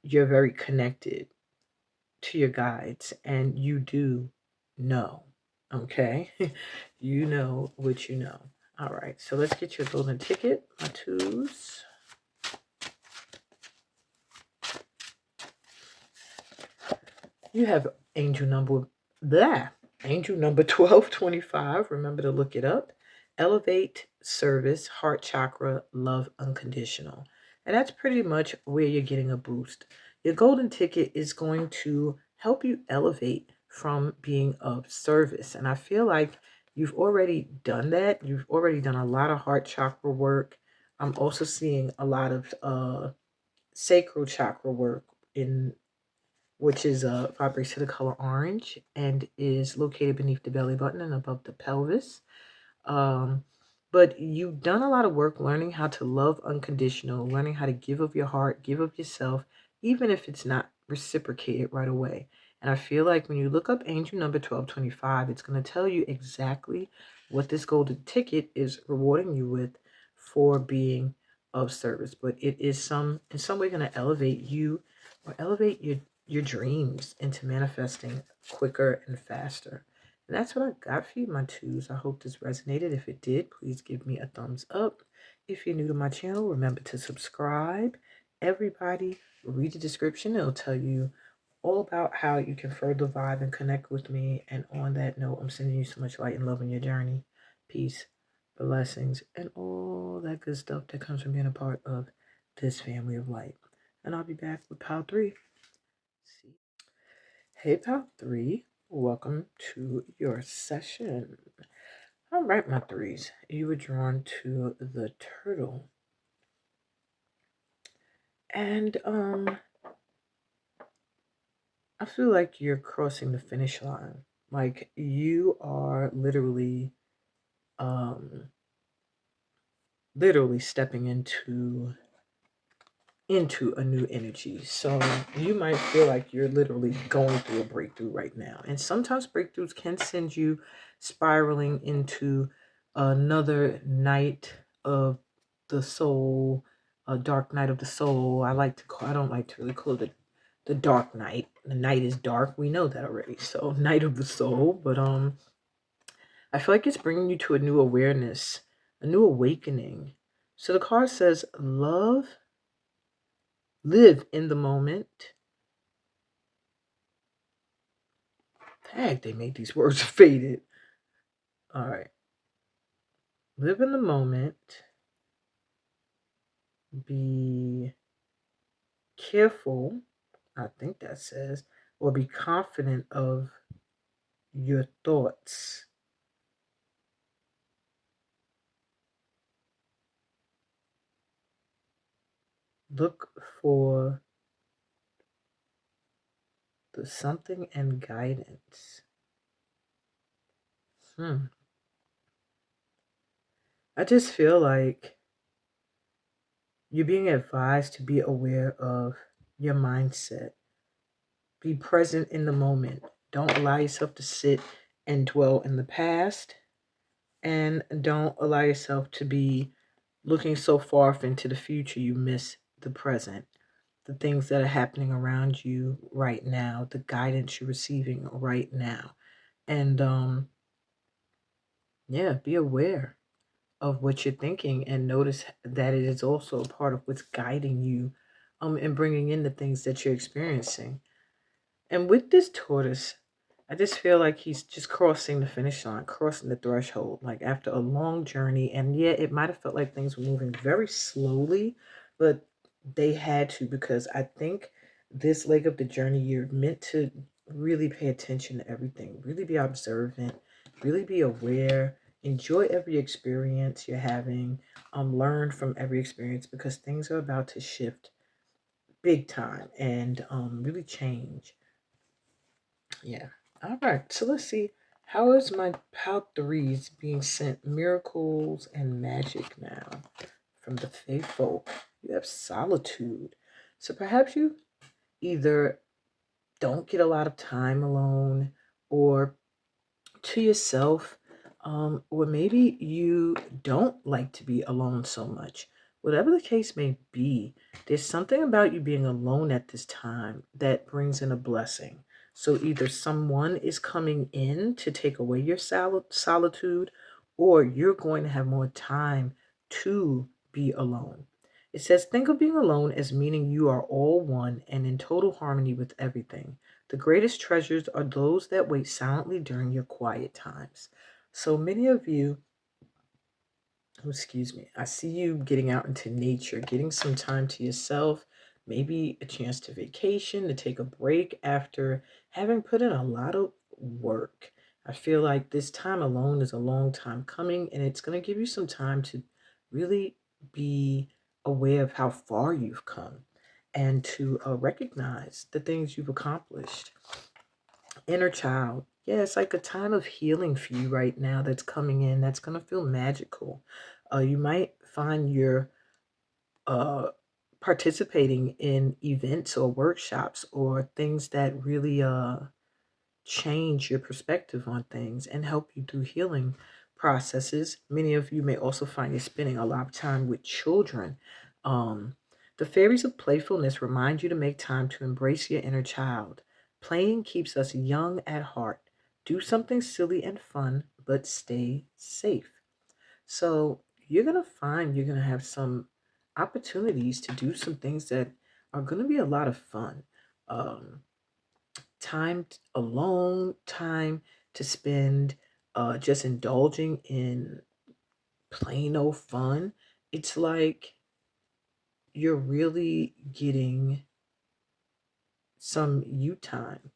you're very connected to your guides, and you do know. Okay. You know what you know. All right, so let's get your golden ticket, my 2s. You have angel number 1225. Remember to look it up. Elevate, service, heart chakra, love unconditional. And that's pretty much where you're getting a boost. Your golden ticket is going to help you elevate from being of service. And I feel like you've already done that. You've already done a lot of heart chakra work. I'm also seeing a lot of sacral chakra work, in which is vibrates to the color orange and is located beneath the belly button and above the pelvis. Um, but you've done a lot of work learning how to love unconditional, learning how to give of your heart, give of yourself, even if it's not reciprocated right away. And I feel like when you look up angel number 1225, it's going to tell you exactly what this golden ticket is rewarding you with for being of service. But it is in some way going to elevate you, or elevate your dreams into manifesting quicker and faster. And that's what I got for you, my 2s. I hope this resonated. If it did, please give me a thumbs up. If you're new to my channel, remember to subscribe. Everybody, read the description. It'll tell you all about how you can further vibe and connect with me. And on that note, I'm sending you so much light and love in your journey. Peace, blessings, and all that good stuff that comes from being a part of this family of light. And I'll be back with Pile 3. See. Hey, Pile 3. Welcome to your session. All right, my 3s. You were drawn to the turtle. And I feel like you're crossing the finish line. Like you are literally stepping into a new energy. So you might feel like you're literally going through a breakthrough right now. And sometimes breakthroughs can send you spiraling into another night of the soul, a dark night of the soul. I don't like to really call it the dark night. The night is dark. We know that already. So night of the soul. But I feel like it's bringing you to a new awareness, a new awakening. So the card says, live in the moment. Heck, they made these words faded. All right. Live in the moment. Be careful, I think that says, or be confident of your thoughts. Look for the something and guidance. I just feel like you're being advised to be aware of your mindset. Be present in the moment. Don't allow yourself to sit and dwell in the past. And don't allow yourself to be looking so far off into the future you miss the present. The things that are happening around you right now, the guidance you're receiving right now. And yeah, be aware of what you're thinking and notice that it is also a part of what's guiding you and bringing in the things that you're experiencing. And with this tortoise, I just feel like he's just crossing the finish line, crossing the threshold, like after a long journey. And yeah, it might have felt like things were moving very slowly, but they had to, because I think this leg of the journey, you're meant to really pay attention to everything, really be observant, really be aware, enjoy every experience you're having, learn from every experience, because things are about to shift big time and really change. Yeah. All right. So let's see. How is my PAL threes being sent miracles and magic now from the faithful? You have solitude. So perhaps you either don't get a lot of time alone or to yourself, or maybe you don't like to be alone so much. Whatever the case may be, there's something about you being alone at this time that brings in a blessing. So either someone is coming in to take away your solitude, or you're going to have more time to be alone. It says, think of being alone as meaning you are all one and in total harmony with everything. The greatest treasures are those that wait silently during your quiet times. So many of you, excuse me, I see you getting out into nature, getting some time to yourself, maybe a chance to vacation, to take a break after having put in a lot of work. I feel like this time alone is a long time coming, and it's going to give you some time to really be aware of how far you've come and to recognize the things you've accomplished. Inner child. Yeah, it's like a time of healing for you right now that's coming in that's going to feel magical. You might find you're uh, participating in events or workshops or things that really change your perspective on things and help you through healing processes. Many of you may also find you're spending a lot of time with children. Um, the fairies of playfulness remind you to make time to embrace your inner child. Playing keeps us young at heart. Do something silly and fun, but stay safe. So you're going to find you're going to have some opportunities to do some things that are going to be a lot of fun. Um, time alone, time to spend just indulging in plain old fun. It's like you're really getting some you time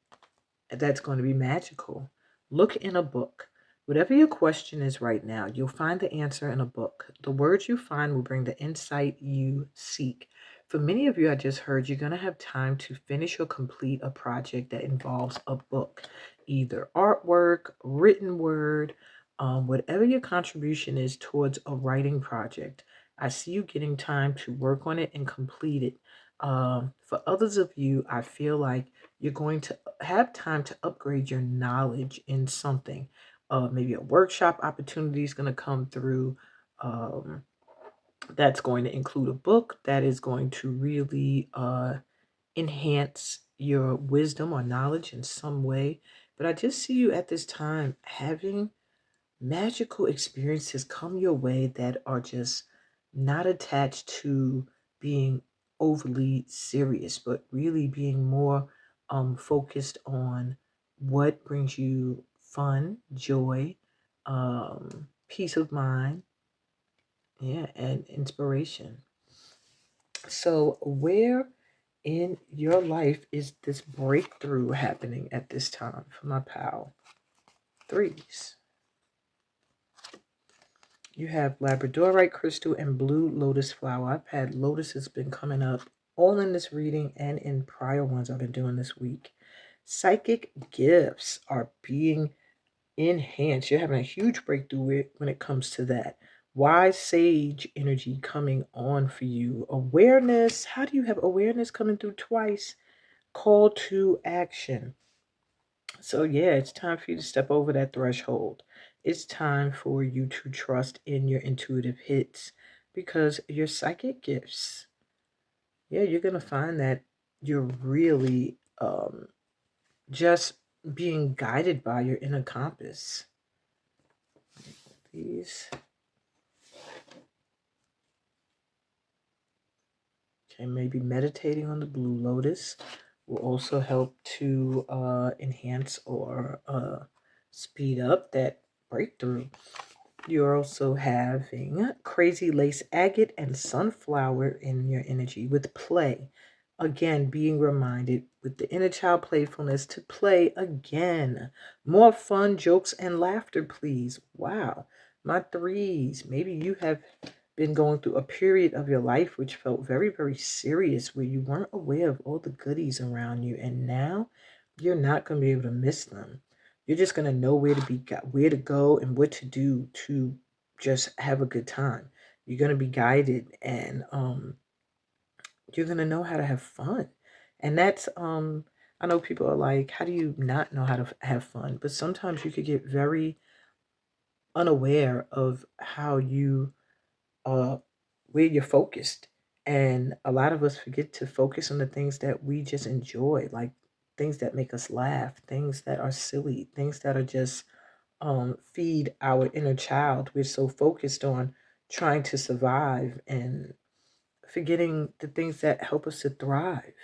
that's going to be magical. Look in a book. Whatever your question is right now, you'll find the answer in a book. The words you find will bring the insight you seek. For many of you, I just heard you're going to have time to finish or complete a project that involves a book, either artwork, written word, whatever your contribution is towards a writing project. I see you getting time to work on it and complete it. For others of you, I feel like you're going to have time to upgrade your knowledge in something. Maybe a workshop opportunity is going to come through. Um, that's going to include a book that is going to really enhance your wisdom or knowledge in some way. But I just see you at this time having magical experiences come your way that are just not attached to being overly serious, but really being more focused on what brings you fun, joy, peace of mind, yeah, and inspiration. So, where in your life is this breakthrough happening at this time for my pal? threes. You have Labradorite crystal and blue lotus flower. I've had lotuses been coming up all in this reading and in prior ones I've been doing this week. Psychic gifts are being enhanced. You're having a huge breakthrough when it comes to that. Wise sage energy coming on for you. Awareness. How do you have awareness coming through twice? Call to action. So yeah, it's time for you to step over that threshold. It's time for you to trust in your intuitive hits because your psychic gifts, yeah, you're going to find that you're really just being guided by your inner compass. These. Okay, maybe meditating on the blue lotus will also help to enhance or speed up that breakthrough. You're also having crazy lace agate and sunflower in your energy with play. Again, being reminded with the inner child playfulness to play again. More fun, jokes, and laughter, please. Wow. My threes. Maybe you have been going through a period of your life which felt very, very serious, where you weren't aware of all the goodies around you, and now you're not going to be able to miss them. You're just going to know where to go and what to do to just have a good time. You're going to be guided, and you're going to know how to have fun. And that's I know people are like, how do you not know how to have fun? But sometimes you could get very unaware of how you where you're focused. And a lot of us forget to focus on the things that we just enjoy, like things that make us laugh, things that are silly, things that are just feed our inner child. We're so focused on trying to survive and forgetting the things that help us to thrive.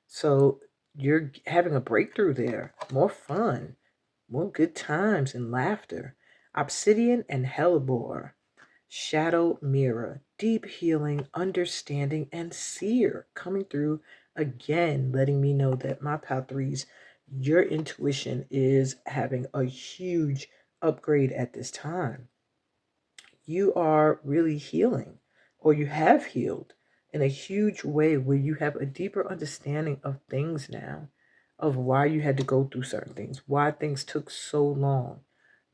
So you're having a breakthrough there. More fun, more good times and laughter. Obsidian and hellebore. Shadow mirror, deep healing, understanding, and seer coming through again, letting me know that my pal threes, your intuition is having a huge upgrade at this time. You are really healing, or you have healed in a huge way where you have a deeper understanding of things now, of why you had to go through certain things, why things took so long.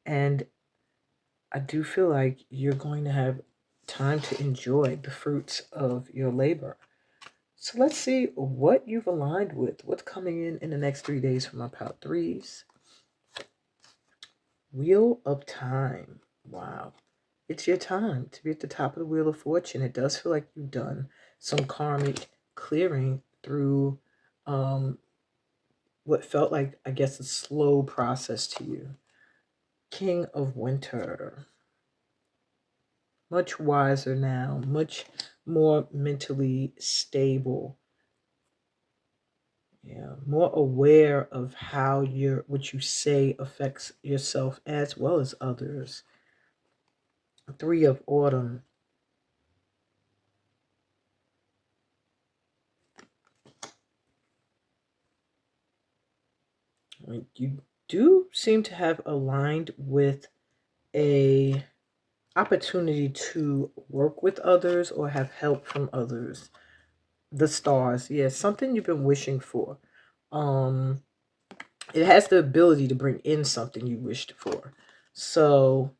And I do feel like you're going to have time to enjoy the fruits of your labor. So let's see what you've aligned with. What's coming in the next 3 days for my pal threes? Wheel of Time. Wow. It's your time to be at the top of the Wheel of Fortune. It does feel like you've done some karmic clearing through what felt like, I guess, a slow process to you. King of Winter. Much wiser now, much more mentally stable. Yeah, more aware of how what you say affects yourself as well as others. Three of Autumn. You do seem to have aligned with a opportunity to work with others or have help from others. The stars, yeah, something you've been wishing for. It has the ability to bring in something you wished for. So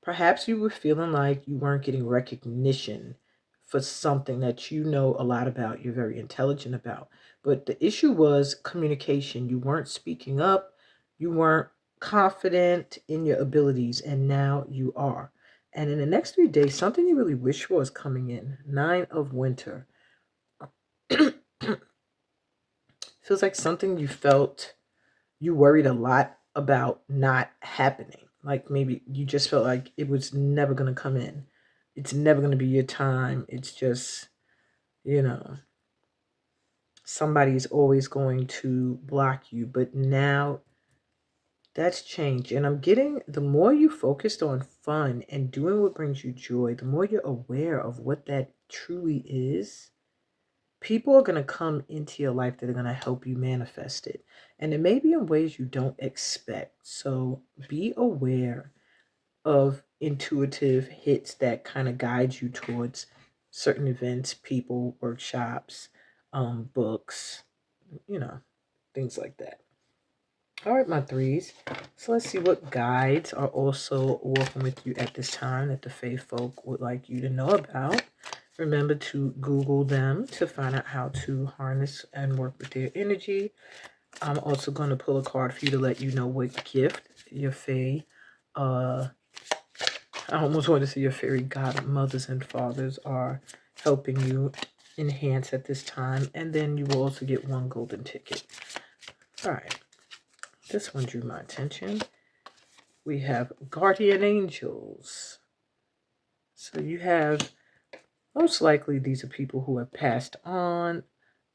perhaps you were feeling like you weren't getting recognition for something that you know a lot about, you're very intelligent about. But the issue was communication. You weren't speaking up, you weren't confident in your abilities, and now you are. And in the next 3 days, something you really wish for is coming in. 9 of Winter. Feels like something you felt you worried a lot about not happening. Like maybe you just felt like it was never going to come in. It's never going to be your time. It's just, you know, somebody's always going to block you. But now that's changed. And I'm getting, the more you focused on fun and doing what brings you joy, the more you're aware of what that truly is. people are going to come into your life that are going to help you manifest it. And it may be in ways you don't expect. So be aware of intuitive hits that kind of guide you towards certain events, people, workshops, books, things like that. All right, my threes. So let's see what guides are also working with you at this time that the Fae folk would like you to know about. Remember to Google them to find out how to harness and work with their energy. I'm also going to pull a card for you to let you know what gift your Fae, I almost want to say your fairy godmothers and fathers are helping you enhance at this time. And then you will also get one golden ticket. All right. This one drew my attention. We have guardian angels. So you have, most likely these are people who have passed on,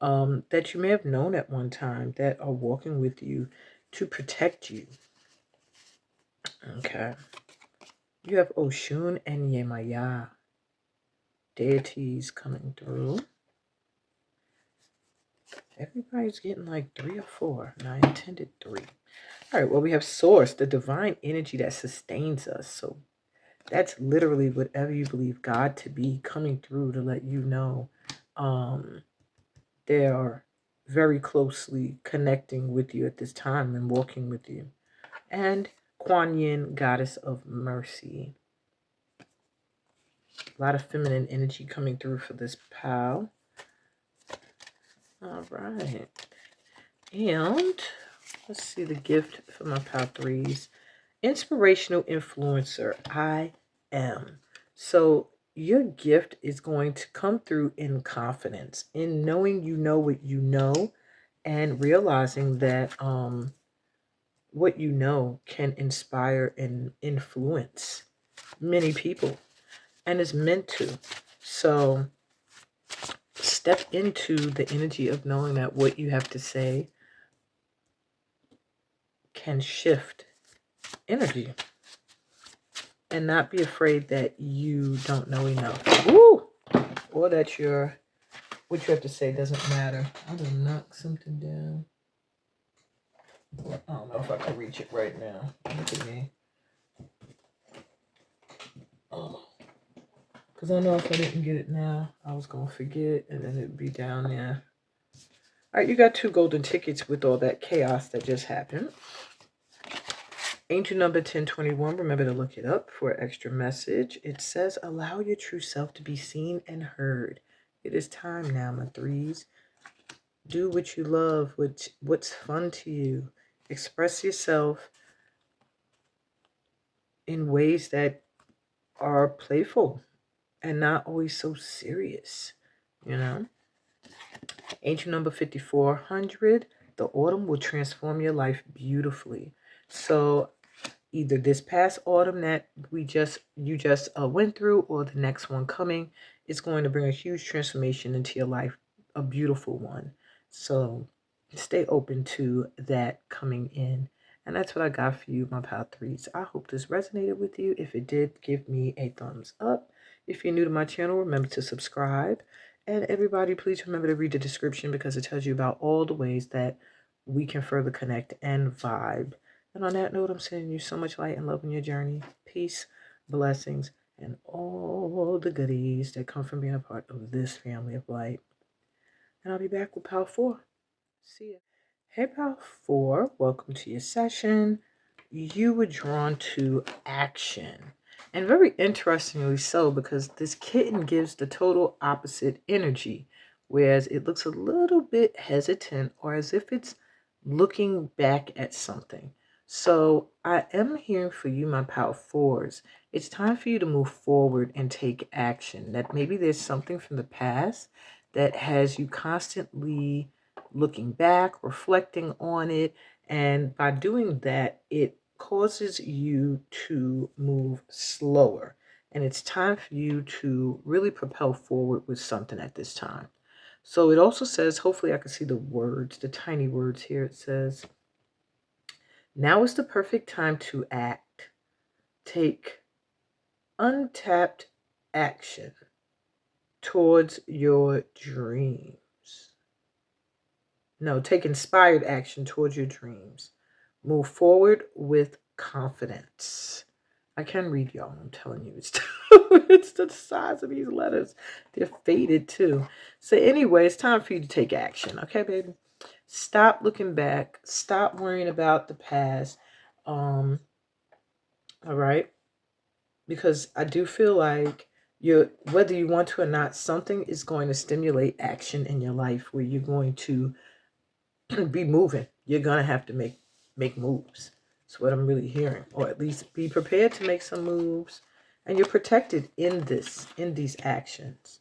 that you may have known at one time, that are walking with you to protect you. Okay. You have Oshun and Yemaya, deities coming through. Everybody's getting like 3 or 4, and I intended 3. All right, well, we have Source, the divine energy that sustains us. So that's literally whatever you believe God to be coming through to let you know they are very closely connecting with you at this time and walking with you. And Kuan Yin, goddess of mercy. A lot of feminine energy coming through for this pal. All right. And let's see the gift for my pal threes. Inspirational influencer. I am. So your gift is going to come through in confidence, in knowing you know what you know, and realizing that what you know can inspire and influence many people, and is meant to. So step into the energy of knowing that what you have to say can shift energy, and not be afraid that you don't know enough. Woo! Or that what you have to say doesn't matter. I'm gonna knock something down. I don't know if I can reach it right now. Look at me. Oh. Because I know if I didn't get it now, I was gonna forget, and then it'd be down there. All right, you got 2 golden tickets with all that chaos that just happened. Angel number 1021, remember to look it up for an extra message. It says, allow your true self to be seen and heard. It is time now, my threes. Do what you love, what's fun to you. Express yourself in ways that are playful and not always so serious, Angel number 5400, the autumn will transform your life beautifully. So either this past autumn that you just went through, or the next one coming, is going to bring a huge transformation into your life, a beautiful one. So stay open to that coming in. And that's what I got for you, my pal threes. I hope this resonated with you. If it did, give me a thumbs up. If you're new to my channel, remember to subscribe. And everybody, please remember to read the description, because it tells you about all the ways that we can further connect and vibe. And on that note, I'm sending you so much light and love in your journey. Peace, blessings, and all the goodies that come from being a part of this family of light. And I'll be back with Pal 4. See ya. Hey, Pal 4, welcome to your session. You were drawn to action. And very interestingly so, because this kitten gives the total opposite energy, whereas it looks a little bit hesitant, or as if it's looking back at something. So I am hearing for you, my Pal 4s. It's time for you to move forward and take action. That maybe there's something from the past that has you constantly looking back, reflecting on it, and by doing that, it causes you to move slower. And it's time for you to really propel forward with something at this time. So it also says, hopefully I can see the words, the tiny words here. It says, now is the perfect time to act. Take untapped action towards your dreams. No, take inspired action towards your dreams. Move forward with confidence. I can read, y'all. I'm telling you, it's it's the size of these letters. They're faded too. So anyway, it's time for you to take action. Okay, baby. Stop looking back. Stop worrying about the past. All right, because I do feel like you're, whether you want to or not, something is going to stimulate action in your life where you're going to be moving. You're gonna have to make moves. That's what I'm really hearing, or at least be prepared to make some moves. And you're protected in these actions.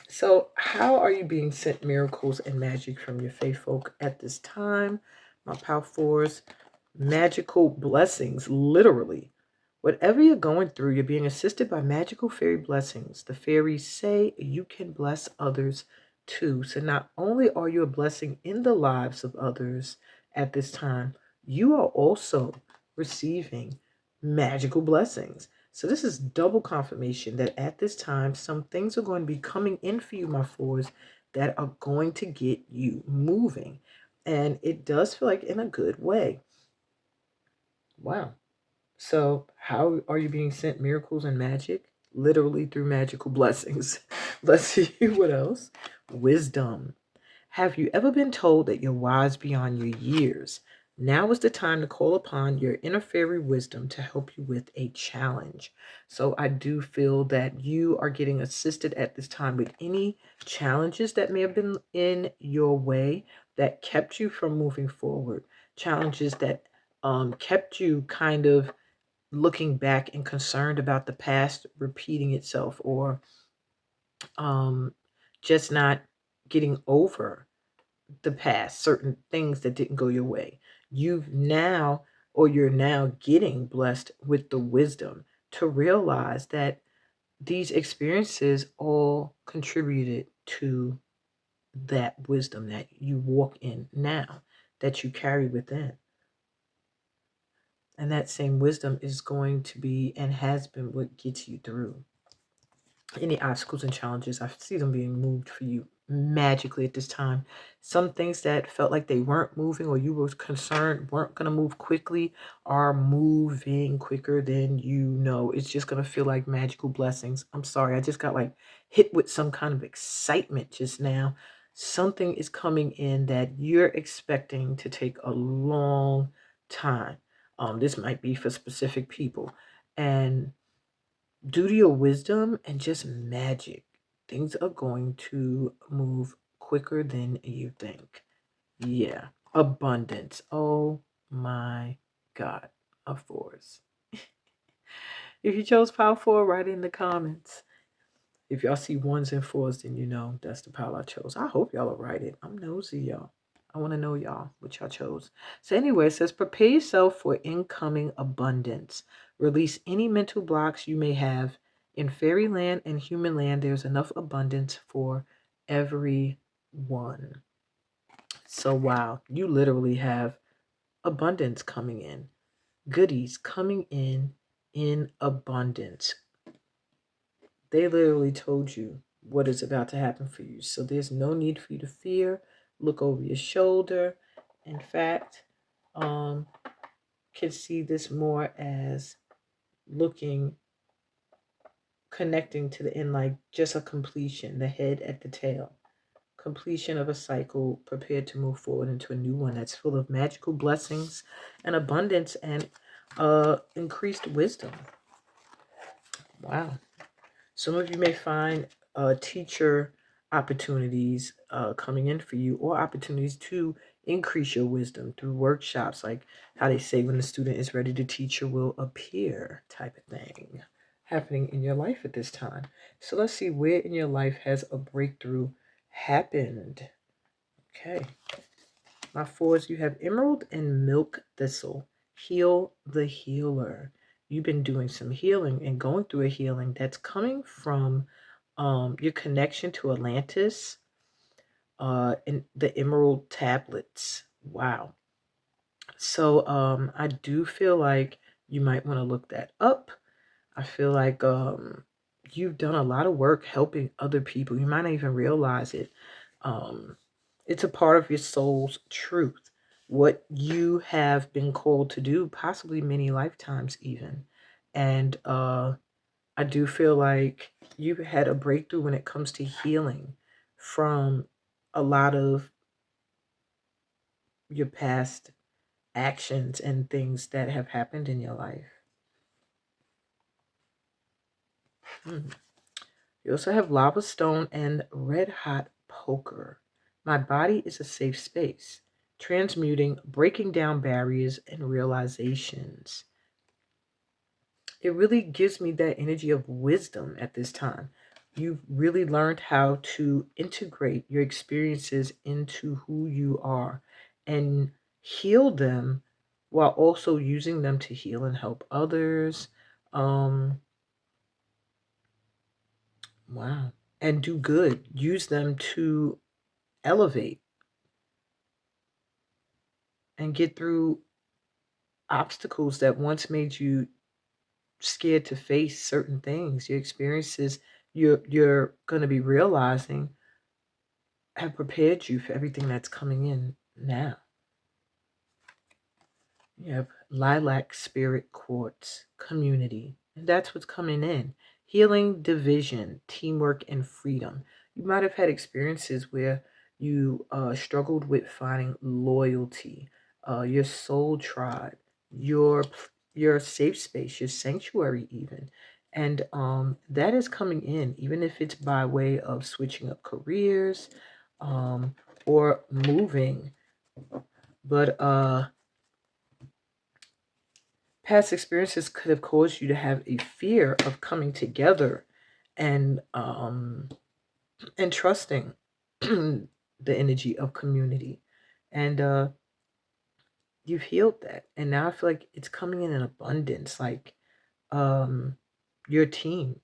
So, how are you being sent miracles and magic from your faith folk at this time? My Power Fours, magical blessings, literally. Whatever you're going through, you're being assisted by magical fairy blessings. The fairies say you can bless others too. So not only are you a blessing in the lives of others at this time, you are also receiving magical blessings. So this is double confirmation that at this time, some things are going to be coming in for you, my fours, that are going to get you moving. And it does feel like in a good way. Wow. So, how are you being sent miracles and magic? Literally through magical blessings. Let's see what else. Wisdom. Have you ever been told that you're wise beyond your years? Now is the time to call upon your inner fairy wisdom to help you with a challenge. So, I do feel that you are getting assisted at this time with any challenges that may have been in your way that kept you from moving forward. Challenges that kept you kind of looking back and concerned about the past repeating itself, or um, just not getting over the past, certain things that didn't go your way. You're now getting blessed with the wisdom to realize that these experiences all contributed to that wisdom that you walk in now, that you carry within. And that same wisdom is going to be and has been what gets you through any obstacles and challenges. I see them being moved for you magically at this time. Some things that felt like they weren't moving or you were concerned weren't going to move quickly are moving quicker than you know. It's just going to feel like magical blessings. I'm sorry, I just got like hit with some kind of excitement just now. Something is coming in that you're expecting to take a long time. This might be for specific people. And due to your wisdom and just magic, things are going to move quicker than you think. Yeah. Abundance. Oh my God. Of fours. If you chose power four, write it in the comments. If y'all see ones and fours, then you know that's the pile I chose. I hope y'all will write it. I'm nosy, y'all. I want to know y'all, what y'all chose. So anyway, it says, prepare yourself for incoming abundance. Release any mental blocks you may have. In fairyland and human land, there's enough abundance for everyone. So wow, you literally have abundance coming in. Goodies coming in abundance. They literally told you what is about to happen for you. So there's no need for you to fear. Look over your shoulder. In fact, can see this more as looking, connecting to the end, like just a completion, the head at the tail. Completion of a cycle, prepared to move forward into a new one that's full of magical blessings and abundance and increased wisdom. Wow. Some of you may find teacher opportunities coming in for you, or opportunities to increase your wisdom through workshops, like how they say when the student is ready, the teacher will appear type of thing happening in your life at this time. So let's see, where in your life has a breakthrough happened? Okay. My fours, you have emerald and milk thistle. Heal the healer. You've been doing some healing and going through a healing that's coming from your connection to Atlantis and the emerald tablets. Wow. So I do feel like you might want to look that up. I feel like you've done a lot of work helping other people. You might not even realize it. Um, It's a part of your soul's truth. What you have been called to do, possibly many lifetimes even. And I do feel like you had a breakthrough when it comes to healing from a lot of your past actions and things that have happened in your life. Hmm. You also have lava stone and red hot poker. My body is a safe space, transmuting, breaking down barriers and realizations. It really gives me that energy of wisdom at this time. You've really learned how to integrate your experiences into who you are and heal them while also using them to heal and help others. Um, wow. And do good. Use them to elevate and get through obstacles that once made you scared to face certain things. Your experiences you're going to be realizing have prepared you for everything that's coming in now. You have lilac spirit quartz community, and that's what's coming in. Healing, division, teamwork, and freedom. You might have had experiences where you struggled with finding loyalty, your soul tribe, your your safe space, your sanctuary, even, and that is coming in, even if it's by way of switching up careers, um, or moving. But past experiences could have caused you to have a fear of coming together and trusting the energy of community, and you've healed that, and now I feel like it's coming in abundance, like um your team,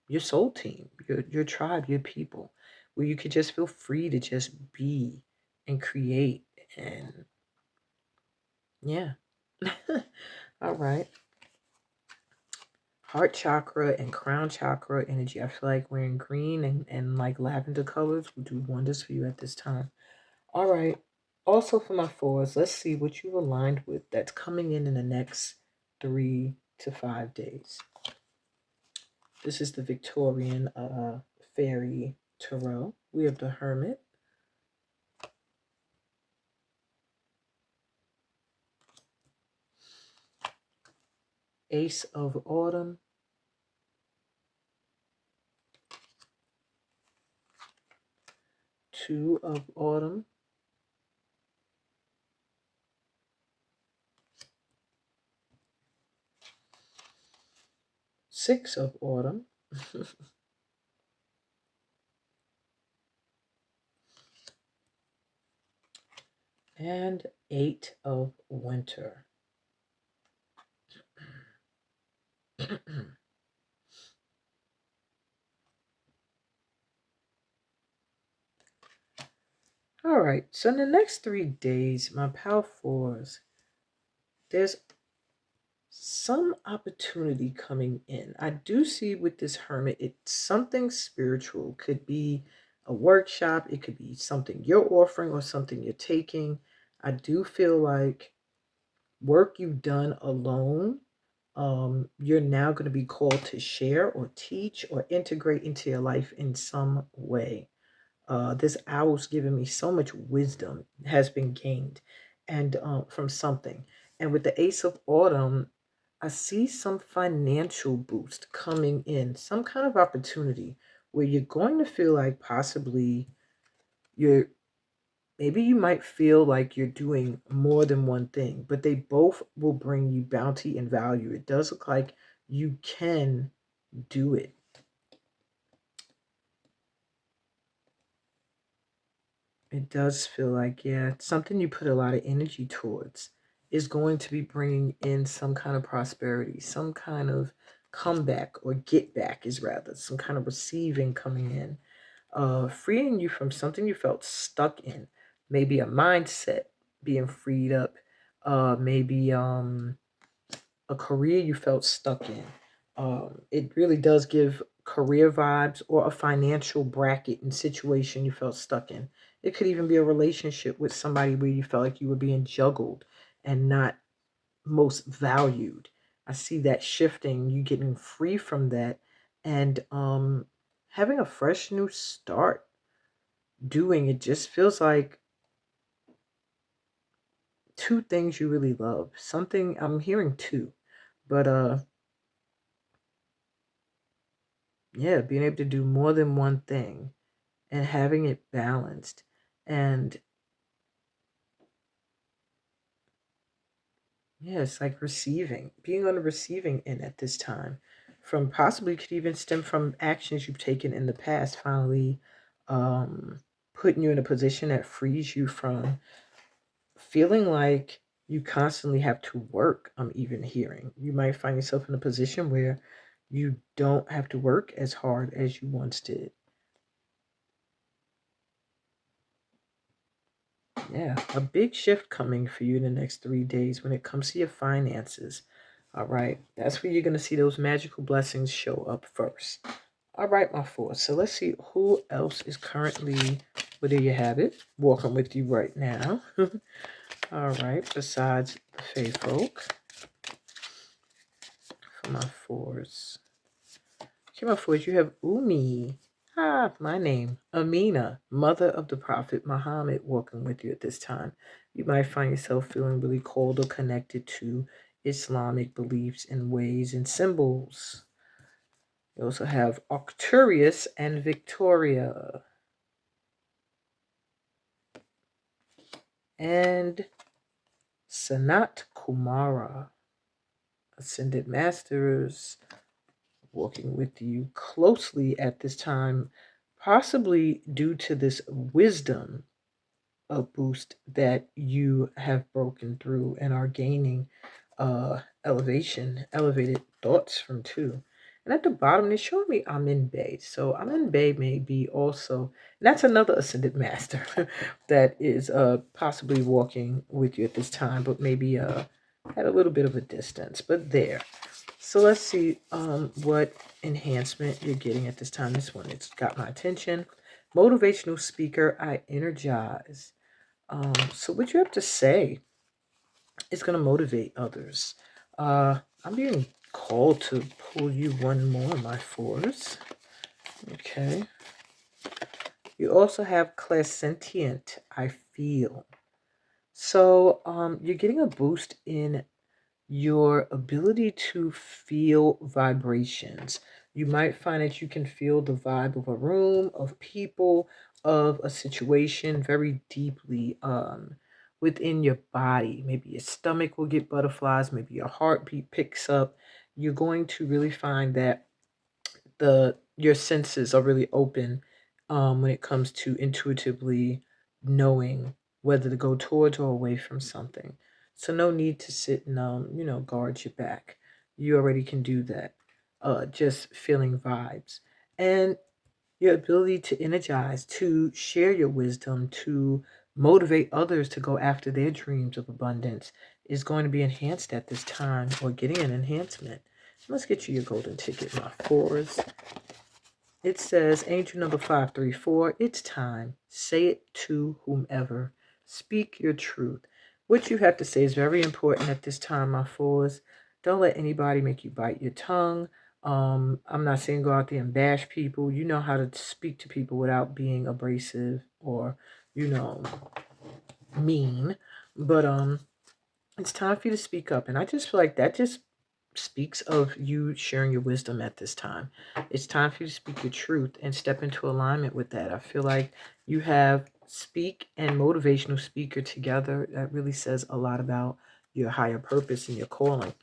your soul team, your tribe, your people, where you could just feel free to just be and create. And yeah. All right. Heart chakra and crown chakra energy. I feel like wearing green and like lavender colors will do wonders for you at this time. All right. Also for my fours, let's see what you've aligned with that's coming in the next 3 to 5 days. This is the Victorian fairy tarot. We have the Hermit, Ace of Autumn, Two of Autumn, Six of Autumn, and Eight of Winter. All right, so in the next 3 days, my power fours, there's some opportunity coming in. I do see with this hermit, it's something spiritual. Could be a workshop, it could be something you're offering or something you're taking. I do feel like work you've done alone, you're now going to be called to share or teach or integrate into your life in some way. This owl's given me so much wisdom has been gained, and from something. And with the Ace of Autumn, I see some financial boost coming in, some kind of opportunity where you're going to feel like possibly you're maybe you might feel like you're doing more than one thing, but they both will bring you bounty and value. It does look like you can do it. It does feel like, yeah, it's something you put a lot of energy towards is going to be bringing in some kind of prosperity, some kind of comeback or get back is rather some kind of receiving coming in, freeing you from something you felt stuck in, maybe a mindset being freed up, maybe a career you felt stuck in. It really does give career vibes or a financial bracket and situation you felt stuck in. It could even be a relationship with somebody where you felt like you were being juggled and not most valued. I see that shifting, you getting free from that, and having a fresh new start. Doing it just feels like two things you really love. Something I'm hearing two, but yeah, being able to do more than one thing and having it balanced. And yeah, it's like receiving, being on the receiving end at this time, from possibly could even stem from actions you've taken in the past, finally um, putting you in a position that frees you from feeling like you constantly have to work. I'm even hearing you might find yourself in a position where you don't have to work as hard as you once did. Yeah, a big shift coming for you in the next 3 days when it comes to your finances. All right, that's where you're going to see those magical blessings show up first. All right, my four. So let's see who else is currently, well, there you have it, walking with you right now. All right, besides the Fae folk, for my fours. Okay, my fours, you have Umi. Ah, my name, Amina, mother of the Prophet Muhammad, walking with you at this time. You might find yourself feeling really called or connected to Islamic beliefs and ways and symbols. You also have Arcturus and Victoria. And Sanat Kumara, Ascended Masters, walking with you closely at this time, possibly due to this wisdom a boost that you have broken through and are gaining elevated thoughts from too. And at the bottom, they showed me Amin Bay. So Amin Bay may be also, and that's another ascended master that is possibly walking with you at this time, but maybe at a little bit of a distance. But there. So let's see what enhancement you're getting at this time. This one, it's got my attention. Motivational speaker, I energize. So what you have to say is going to motivate others. I'm being called to pull you one more, my fours. Okay. You also have clairsentient, I feel. So you're getting a boost in your ability to feel vibrations. You might find that you can feel the vibe of a room, of people, of a situation very deeply within your body. Maybe your stomach will get butterflies, maybe your heartbeat picks up. You're going to really find that your senses are really open when it comes to intuitively knowing whether to go towards or away from something. So no need to sit and guard your back. You already can do that. Just feeling vibes and your ability to energize, to share your wisdom, to motivate others to go after their dreams of abundance is going to be enhanced at this time, or getting an enhancement. Let's get you your golden ticket, my fours. It says, Angel number 534, it's time. Say it to whomever. Speak your truth. What you have to say is very important at this time, my fours. Don't let anybody make you bite your tongue. I'm not saying go out there and bash people. You know how to speak to people without being abrasive or, you know, mean. But it's time for you to speak up. And I just feel like that just speaks of you sharing your wisdom at this time. It's time for you to speak your truth and step into alignment with that. I feel like you have speak and motivational speaker together. That really says a lot about your higher purpose and your calling.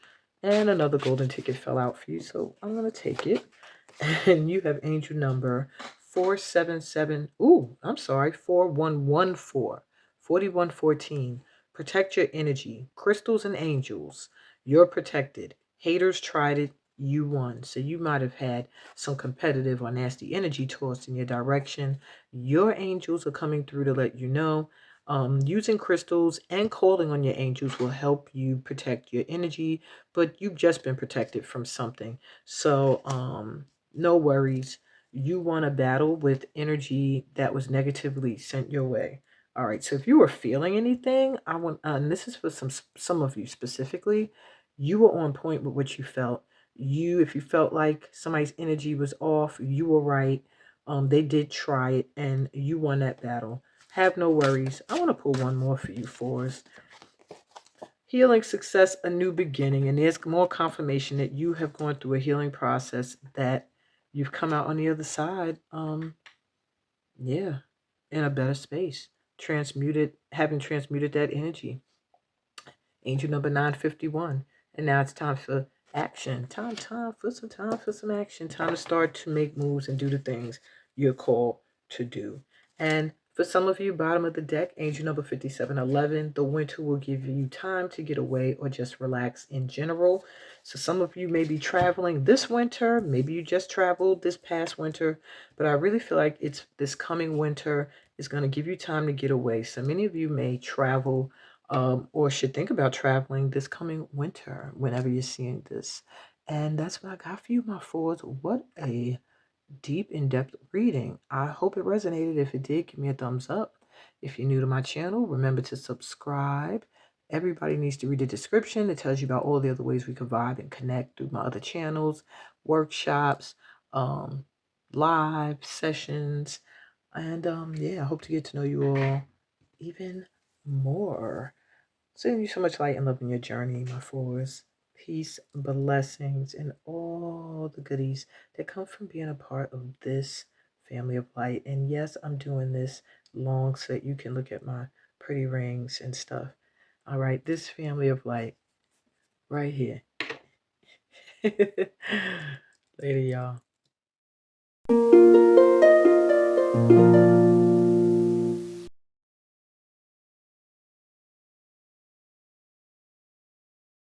And another golden ticket fell out for you, so I'm going to take it. And you have angel number 477. Ooh, I'm sorry, 4114. 4114. Protect your energy. Crystals and angels. You're protected. Haters tried it. You won. So you might have had some competitive or nasty energy tossed in your direction. Your angels are coming through to let you know. Using crystals and calling on your angels will help you protect your energy, but you've just been protected from something. So no worries. You won a battle with energy that was negatively sent your way. All right. So if you were feeling anything, I want, and this is for some of you specifically, you were on point with what you felt. If you felt like somebody's energy was off, you were right. They did try it, and you won that battle. Have no worries. I want to pull one more for you, fours. Healing, success, a new beginning. And there's more confirmation that you have gone through a healing process, that you've come out on the other side. Yeah, in a better space. Having transmuted that energy. Angel number 951. And now it's time for action. Time for some action. Time to start to make moves and do the things you're called to do. And for some of you, bottom of the deck, angel number 5711, the winter will give you time to get away or just relax in general. So some of you may be traveling this winter. Maybe you just traveled this past winter, but I really feel like it's this coming winter is going to give you time to get away. So many of you may travel or should think about traveling this coming winter whenever you're seeing this. And that's what I got for you, my fours. What a deep, in-depth reading. I hope it resonated. If it did, give me a thumbs up. If you're new to my channel, remember to subscribe. Everybody needs to read the description. It tells you about all the other ways we can vibe and connect through my other channels, workshops, um, live sessions. And yeah, I hope to get to know you all even more. Sending you so much light and love in your journey, my fours. Peace, blessings, and all the goodies that come from being a part of this family of light. And yes, I'm doing this long so that you can look at my pretty rings and stuff. All right, this family of light right here. Later, y'all.